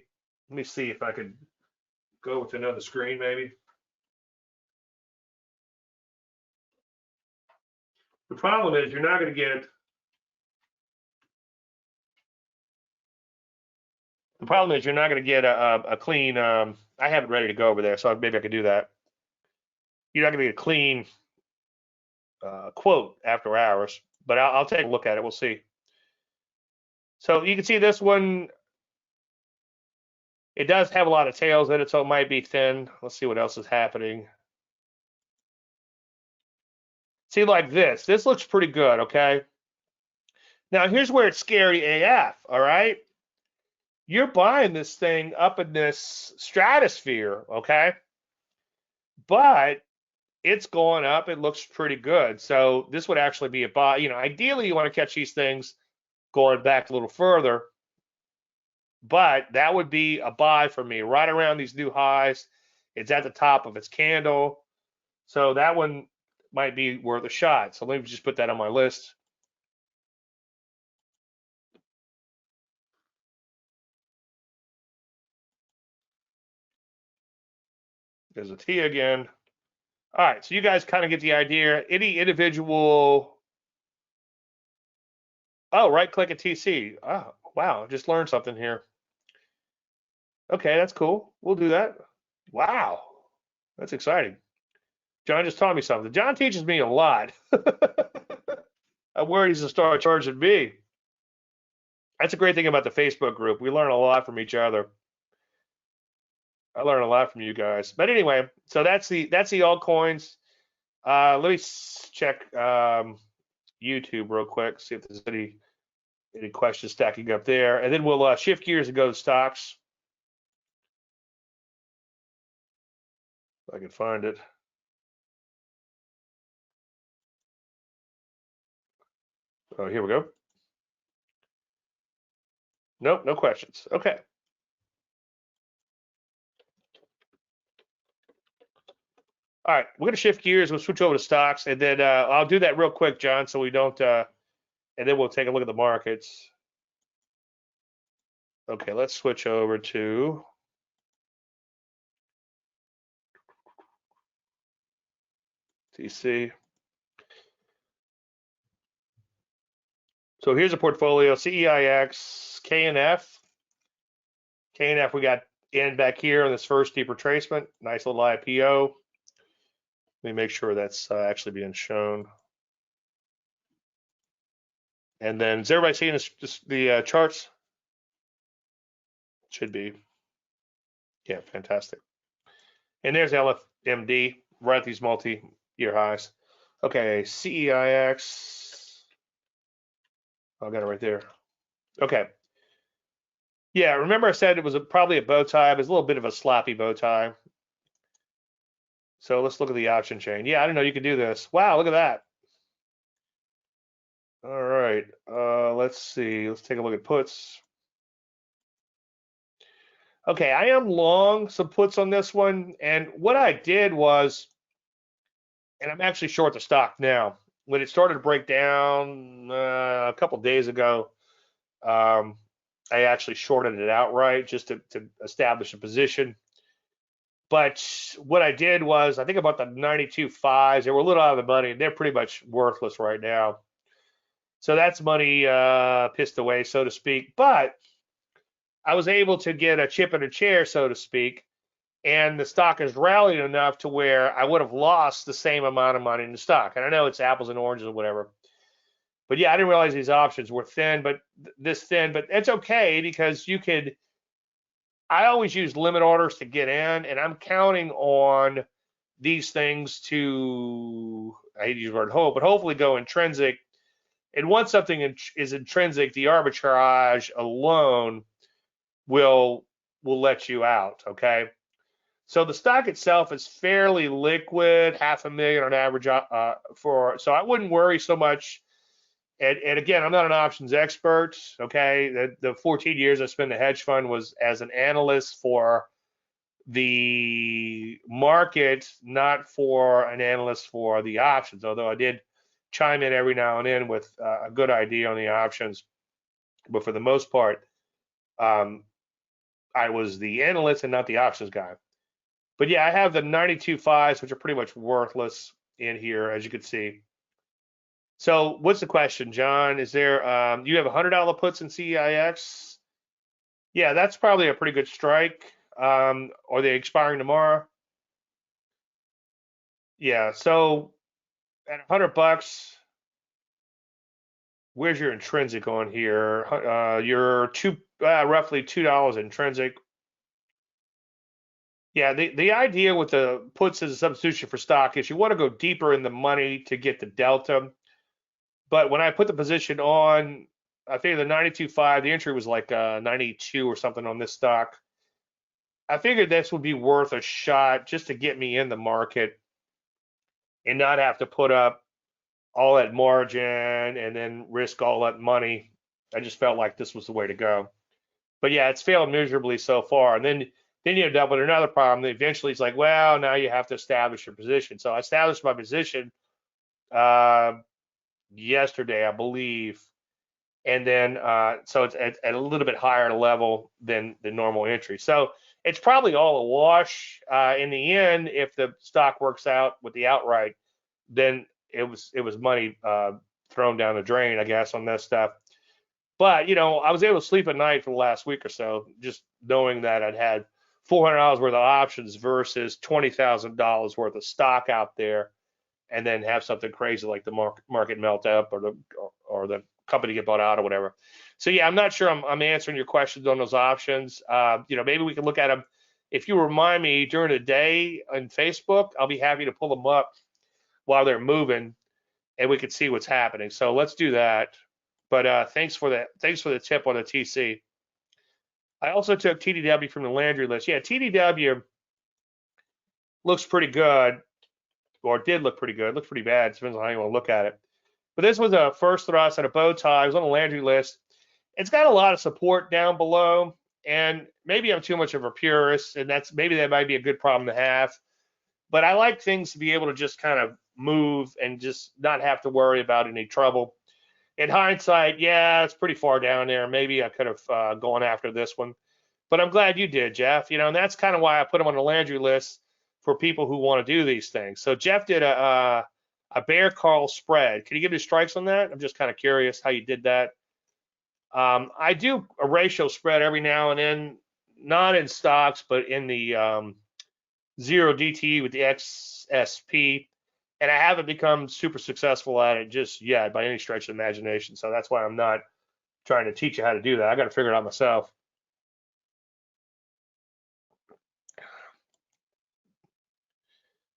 see if I could go with another screen, maybe. The problem is you're not going to get. The problem is you're not going to get a clean. I have it ready to go over there, so maybe I could do that. You're not going to get a clean quote after hours, but I'll take a look at it. We'll see. So you can see this one. It does have a lot of tails in it, so it might be thin. Let's see what else is happening. See, like this. This looks pretty good, okay? Now, here's where it's scary AF, all right? You're buying this thing up in this stratosphere, okay? But it's going up. It looks pretty good. So this would actually be a buy. Ideally, you want to catch these things going back a little further. But that would be a buy for me right around these new highs. It's at the top of its candle. So that one might be worth a shot. So let me just put that on my list. There's a T again. All right, so you guys kind of get the idea. Any individual. Oh, right click at TC. Oh, wow, just learned something here. Okay, that's cool. We'll do that. Wow, that's exciting. John just taught me something. John teaches me a lot. I'm worried he's going to start charging me. That's a great thing about the Facebook group. We learn a lot from each other. I learn a lot from you guys. But anyway, so that's the altcoins. Let me check YouTube real quick, see if there's any questions stacking up there, and then we'll shift gears and go to stocks. If I can find it. Oh, here we go. Nope, no questions. Okay. All right, we're going to shift gears. We'll switch over to stocks, and then I'll do that real quick, John, so we don't, and then we'll take a look at the markets. Okay, let's switch over to TC. So here's a portfolio: CEIX, KNF. KNF we got in back here on this first deep retracement. Nice little IPO. Let me make sure that's actually being shown. And then is everybody seeing the charts? Should be. Yeah, fantastic. And there's LFMD right at these multi-year highs. Okay, CEIX. I got it right there. Okay. Yeah, remember I said it was probably a bow tie. It was a little bit of a sloppy bow tie. So let's look at the option chain. Yeah, I didn't know you could do this. Wow, look at that. All right, let's see. Let's take a look at puts. Okay, I am long some puts on this one, and what I did was, and I'm actually short the stock now. When it started to break down a couple days ago, I actually shorted it outright just to establish a position. But what I did was, I think about the 92.5s, they were a little out of the money, and they're pretty much worthless right now. So that's money pissed away, so to speak. But I was able to get a chip in a chair, so to speak, and the stock has rallied enough to where I would have lost the same amount of money in the stock. And I know it's apples and oranges or whatever. But yeah, I didn't realize these options were thin, but it's okay because you could, I always use limit orders to get in, and I'm counting on these things to, I hate to use the word hope, but hopefully go intrinsic. And once something is intrinsic, the arbitrage alone will let you out, okay? So the stock itself is fairly liquid, $500,000 on average so I wouldn't worry so much. And again, I'm not an options expert, okay? The 14 years I spent in the hedge fund was as an analyst for the market, not for an analyst for the options, although I did chime in every now and then with a good idea on the options. But for the most part, I was the analyst and not the options guy. But yeah, I have the 92.5s, which are pretty much worthless in here, as you can see. So what's the question, John? Is there, you have $100 puts in CEIX? Yeah, that's probably a pretty good strike. Are they expiring tomorrow? Yeah, so at $100, where's your intrinsic on here? You're roughly $2 intrinsic. Yeah, the idea with the puts as a substitution for stock is you want to go deeper in the money to get the delta. But when I put the position on, I figured the 92.5, the entry was like 92 or something on this stock. I figured this would be worth a shot just to get me in the market and not have to put up all that margin and then risk all that money. I just felt like this was the way to go. But yeah, it's failed miserably so far. And then you end up with another problem. Eventually, it's like, well, now you have to establish your position. So I established my position yesterday, I believe, and then so it's at a little bit higher level than the normal entry. So it's probably all a wash. In the end, if the stock works out with the outright, then it was money thrown down the drain, I guess, on this stuff. But you know, I was able to sleep at night for the last week or so, just knowing that I'd had $400 worth of options versus $20,000 worth of stock out there, and then have something crazy like the market melt up or the company get bought out or whatever. So yeah, I'm not sure I'm answering your questions on those options. You know, maybe we can look at them. If you remind me during the day on Facebook, I'll be happy to pull them up while they're moving, and we can see what's happening. So let's do that. But thanks for the tip on the TC. I also took TDW from the Landry list. Yeah, TDW looks pretty good, or did look pretty good. Looks pretty bad. It depends on how you want to look at it. But this was a first thrust at a bow tie. It was on the Landry list. It's got a lot of support down below, and maybe I'm too much of a purist, and maybe that might be a good problem to have. But I like things to be able to just kind of move and just not have to worry about any trouble. In hindsight, yeah, it's pretty far down there. Maybe I could have gone after this one, but I'm glad you did, Jeff. You know, and that's kind of why I put them on the Landry list for people who want to do these things. So Jeff did a a bear call spread. Can you give me strikes on that? I'm just kind of curious how you did that. I do a ratio spread every now and then, not in stocks, but in the zero DTE with the XSP, and I haven't become super successful at it just yet by any stretch of the imagination. So that's why I'm not trying to teach you how to do that. I got to figure it out myself.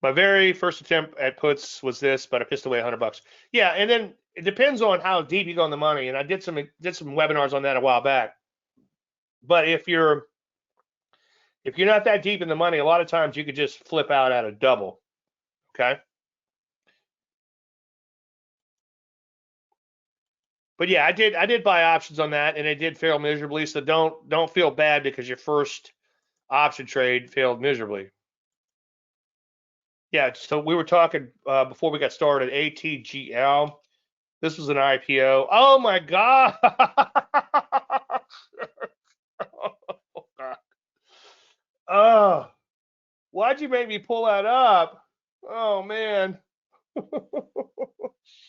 My very first attempt at puts was this, but I pissed away $100. Yeah, and then it depends on how deep you go in the money. And I did some webinars on that a while back. But if you're not that deep in the money, a lot of times you could just flip out at a double. Okay. But yeah, I did buy options on that, and it did fail miserably. So don't feel bad because your first option trade failed miserably. Yeah, so we were talking before we got started, ATGL. This was an IPO. Oh my God. Oh, why'd you make me pull that up? Oh man.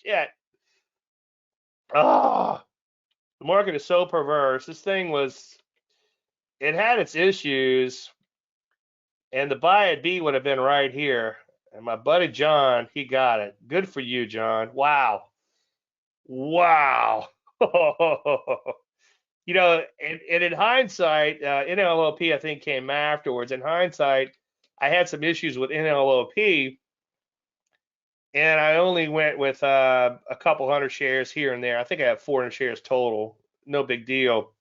Shit. Oh, the market is so perverse. This thing it had its issues, and the buy at B would have been right here. And my buddy John, he got it. Good for you, John. Wow. Wow. You know, and in hindsight, NLOP I think came afterwards. In hindsight, I had some issues with NLOP, and I only went with a couple hundred shares here and there. I think I have 400 shares total. No big deal.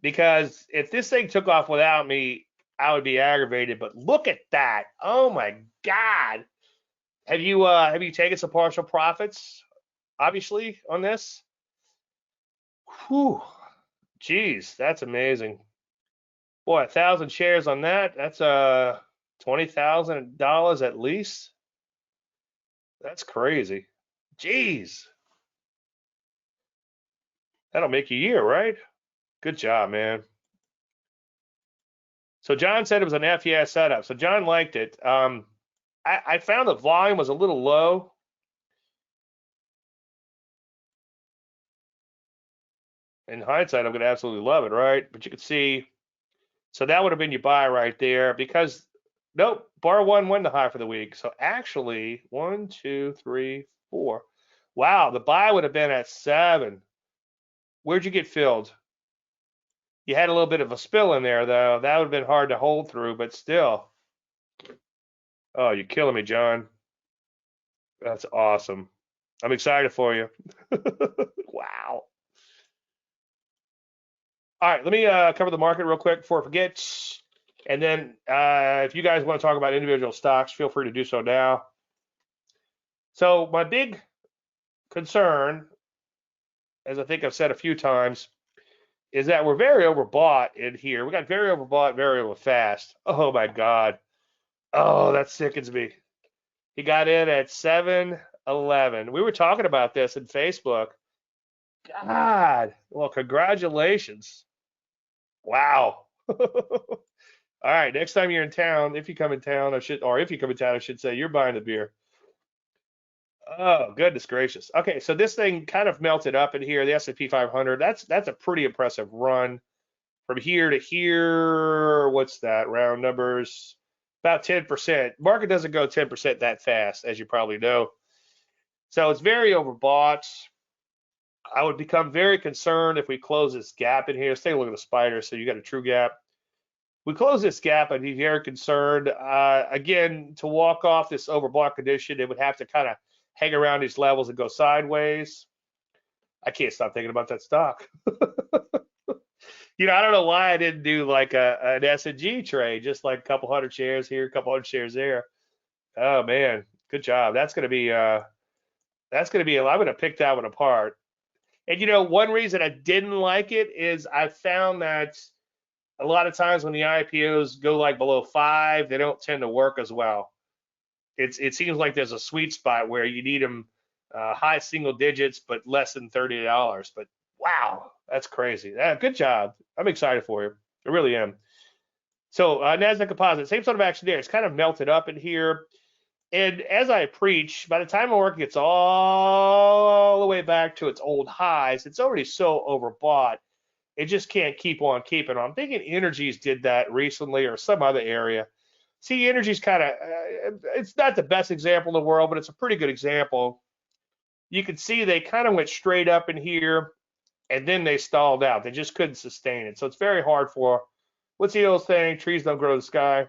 Because if this thing took off without me, I would be aggravated. But look at that! Oh my God! Have you taken some partial profits? Obviously on this. Whew. Geez, that's amazing. Boy, 1,000 shares on that. That's $20,000 at least. That's crazy. Jeez. That'll make you a year, right? Good job, man. So John said it was an FES setup. So John liked it. I found the volume was a little low. In hindsight, I'm going to absolutely love it, right? But you can see, so that would have been your buy right there because, nope, bar one won the high for the week. So actually, 1, 2, 3, 4. Wow, the buy would have been at 7. Where'd you get filled? You had a little bit of a spill in there, though. That would have been hard to hold through, but still. Oh, you're killing me, John. That's awesome. I'm excited for you. Wow. All right, let me cover the market real quick before I forget. And then if you guys want to talk about individual stocks, feel free to do so now. So my big concern, as I think I've said a few times, is that we're very overbought in here. We got very overbought, very over fast. Oh my God. Oh, that sickens me. He got in at 7.11. We were talking about this in Facebook. God. Well, congratulations. Wow. All right, next time you're in town, if you come in town, if you come in town, I should say, you're buying the beer. Oh, goodness gracious. Okay, so this thing kind of melted up in here, the S&P 500. That's a pretty impressive run from here to here. What's that? Round numbers, about 10%. Market doesn't go 10% that fast, as you probably know. So it's very overbought. I would become very concerned if we close this gap in here. Let's take a look at the spider. So you got a true gap. We close this gap, I'd be very concerned. Again, to walk off this overbought condition, it would have to kind of hang around these levels and go sideways. I can't stop thinking about that stock. You know, I don't know why I didn't do like an S&G trade, just like a couple hundred shares here, a couple hundred shares there. Oh man, good job. I'm going to pick that one apart. And you know, one reason I didn't like it is I found that a lot of times when the IPOs go like below 5, they don't tend to work as well. It seems like there's a sweet spot where you need them high single digits, but less than $30. But wow, that's crazy. Good job. I'm excited for you. I really am. So NASDAQ Composite, same sort of action there. It's kind of melted up in here. And as I preach, by the time the market gets all the way back to its old highs, it's already so overbought. It just can't keep on keeping on. I'm thinking energies did that recently or some other area. See, energy's kind of, it's not the best example in the world, but it's a pretty good example. You can see they kind of went straight up in here and then they stalled out. They just couldn't sustain it. So it's very hard for, what's the old saying? Trees don't grow to the sky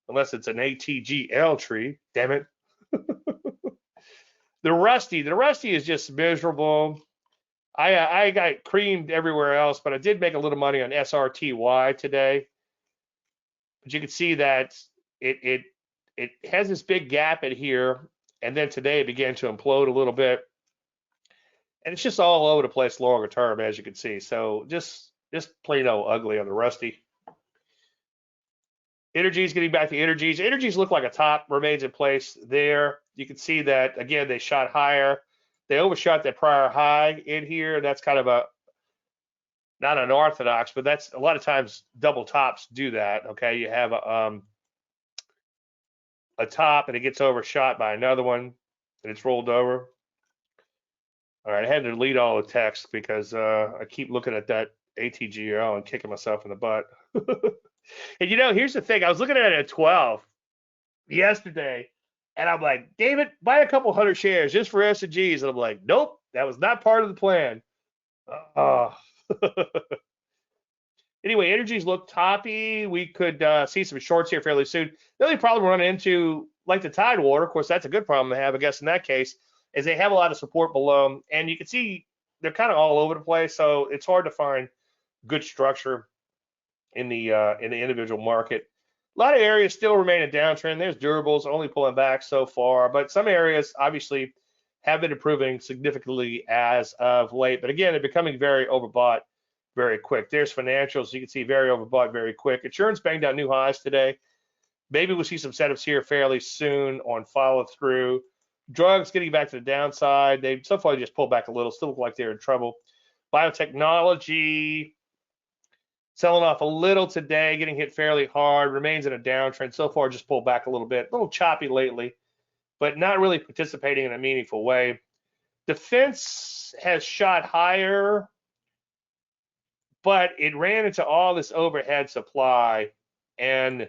unless it's an ATGL tree. Damn it. The Rusty is just miserable. I got creamed everywhere else, but I did make a little money on SRTY today. But you can see that it has this big gap in here, and then today it began to implode a little bit. And it's just all over the place longer term, as you can see. So just plain old ugly on the Rusty. Energies, getting back to energies. Energies look like a top remains in place there. You can see that, again, they shot higher. They overshot that prior high in here. That's kind of a, not unorthodox, but that's a lot of times double tops do that. Okay, you have a top and it gets overshot by another one and it's rolled over. All right, I had to delete all the text because I keep looking at that ATGL and kicking myself in the butt. And you know, here's the thing. I was looking at it at 12 yesterday, and I'm like, David, buy a couple hundred shares just for S&Gs. And I'm like, nope, that was not part of the plan. Anyway, energies look toppy. We could see some shorts here fairly soon. The only problem we're running into, like the Tidewater, of course, that's a good problem to have, I guess, in that case, is they have a lot of support below them. And you can see they're kind of all over the place, so it's hard to find good structure in the individual market. A lot of areas still remain a downtrend. There's durables only pulling back so far, but some areas obviously have been improving significantly as of late. But again, they're becoming very overbought very quick. There's financials. You can see very overbought very quick. Insurance banged out new highs today. Maybe we'll see some setups here fairly soon on follow through. Drugs getting back to the downside. They so far just pulled back a little. Still look like they're in trouble. Biotechnology selling off a little today, getting hit fairly hard, remains in a downtrend. So far, just pulled back a little bit. A little choppy lately, but not really participating in a meaningful way. Defense has shot higher, but it ran into all this overhead supply. And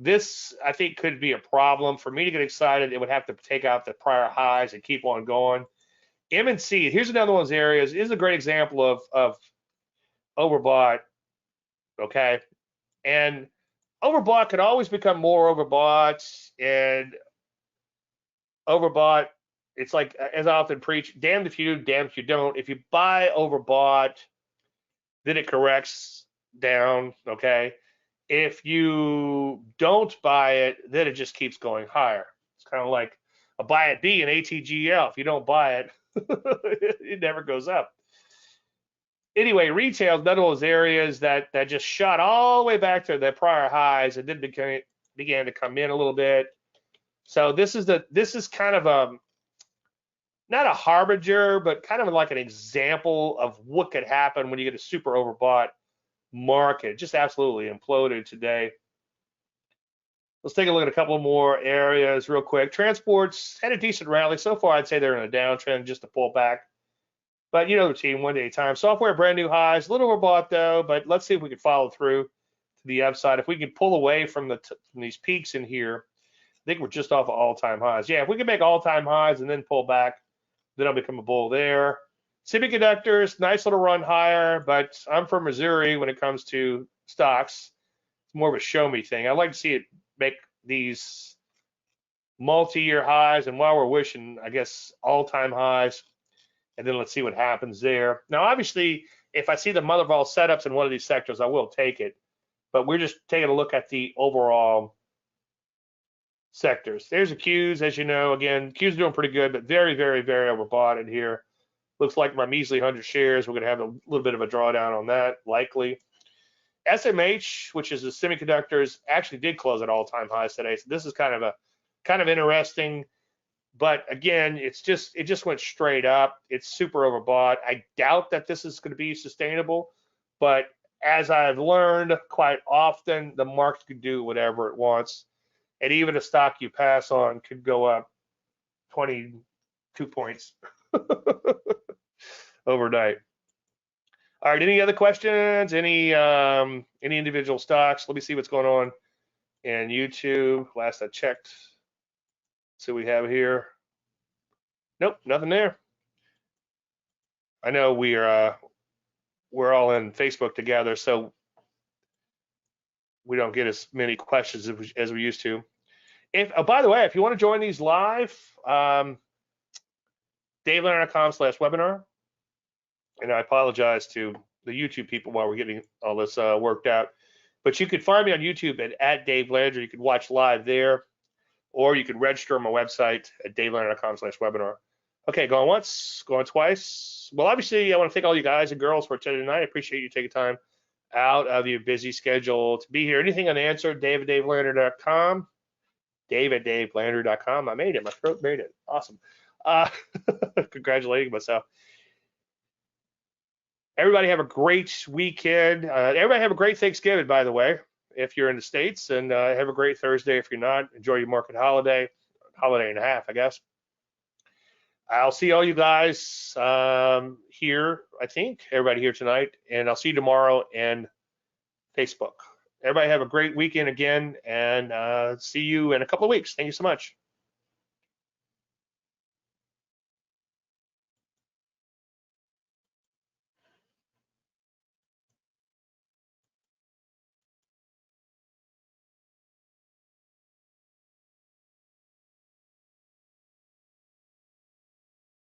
this, I think, could be a problem. For me to get excited, it would have to take out the prior highs and keep on going. M&C, here's another one of those areas. This is a great example of overbought. Okay, and overbought can always become more overbought, and overbought, it's like, as I often preach, damned if you do, damned if you don't. If you buy overbought, then it corrects down, okay? If you don't buy it, then it just keeps going higher. It's kind of like a buy at B in ATGL. If you don't buy it, it never goes up. Anyway, retail is another of those areas that just shot all the way back to their prior highs and then began to come in a little bit. So this is kind of not a harbinger, but kind of like an example of what could happen when you get a super overbought market. It just absolutely imploded today. Let's take a look at a couple more areas real quick. Transports had a decent rally. So far, I'd say they're in a downtrend, just to pull back. But you know the team, one day at a time. Software, brand new highs, a little overbought though, but let's see if we can follow through to the upside. If we can pull away from these peaks in here, I think we're just off of all-time highs. Yeah, if we can make all-time highs and then pull back, then I'll become a bull there. Semiconductors, nice little run higher, but I'm from Missouri when it comes to stocks. It's more of a show me thing. I like to see it make these multi-year highs, and while we're wishing, I guess, all-time highs, and then let's see what happens there. Now, obviously, if I see the mother of all setups in one of these sectors, I will take it. But we're just taking a look at the overall sectors. There's the Qs, as you know. Again, Qs doing pretty good, but very, very, very overbought in here. Looks like my measly 100 shares, we're going to have a little bit of a drawdown on that, likely. SMH, which is the semiconductors, actually did close at all-time highs today. So this is kind of interesting. But again, it just went straight up. It's super overbought. I doubt that this is going to be sustainable, but as I've learned quite often, the market can do whatever it wants. And even a stock you pass on could go up 22 points overnight. All right, any other questions? Any individual stocks? Let me see what's going on in YouTube. Last I checked. See what we have here. Nope, nothing there. I know we're all in Facebook together, so we don't get as many questions as we used to. By the way, if you want to join these live, DaveLandry.com/webinar. And I apologize to the YouTube people while we're getting all this worked out. But you could find me on YouTube at Dave Landry. You could watch live there, or you could register on my website at DaveLandry.com/webinar. Okay, going once, going twice. Well, obviously, I want to thank all you guys and girls for attending tonight. I appreciate you taking time out of your busy schedule to be here. Anything unanswered, Dave at DaveLandry.com. Dave at DaveLandry.com. I made it. My throat made it. Awesome. Congratulating myself. Everybody have a great weekend. Everybody have a great Thanksgiving, by the way, if you're in the States, and have a great Thursday if you're not. Enjoy your market holiday and a half, I guess. I'll see all you guys here, I think, everybody here tonight, and I'll see you tomorrow in Facebook. Everybody have a great weekend again, and see you in a couple of weeks. Thank you so much.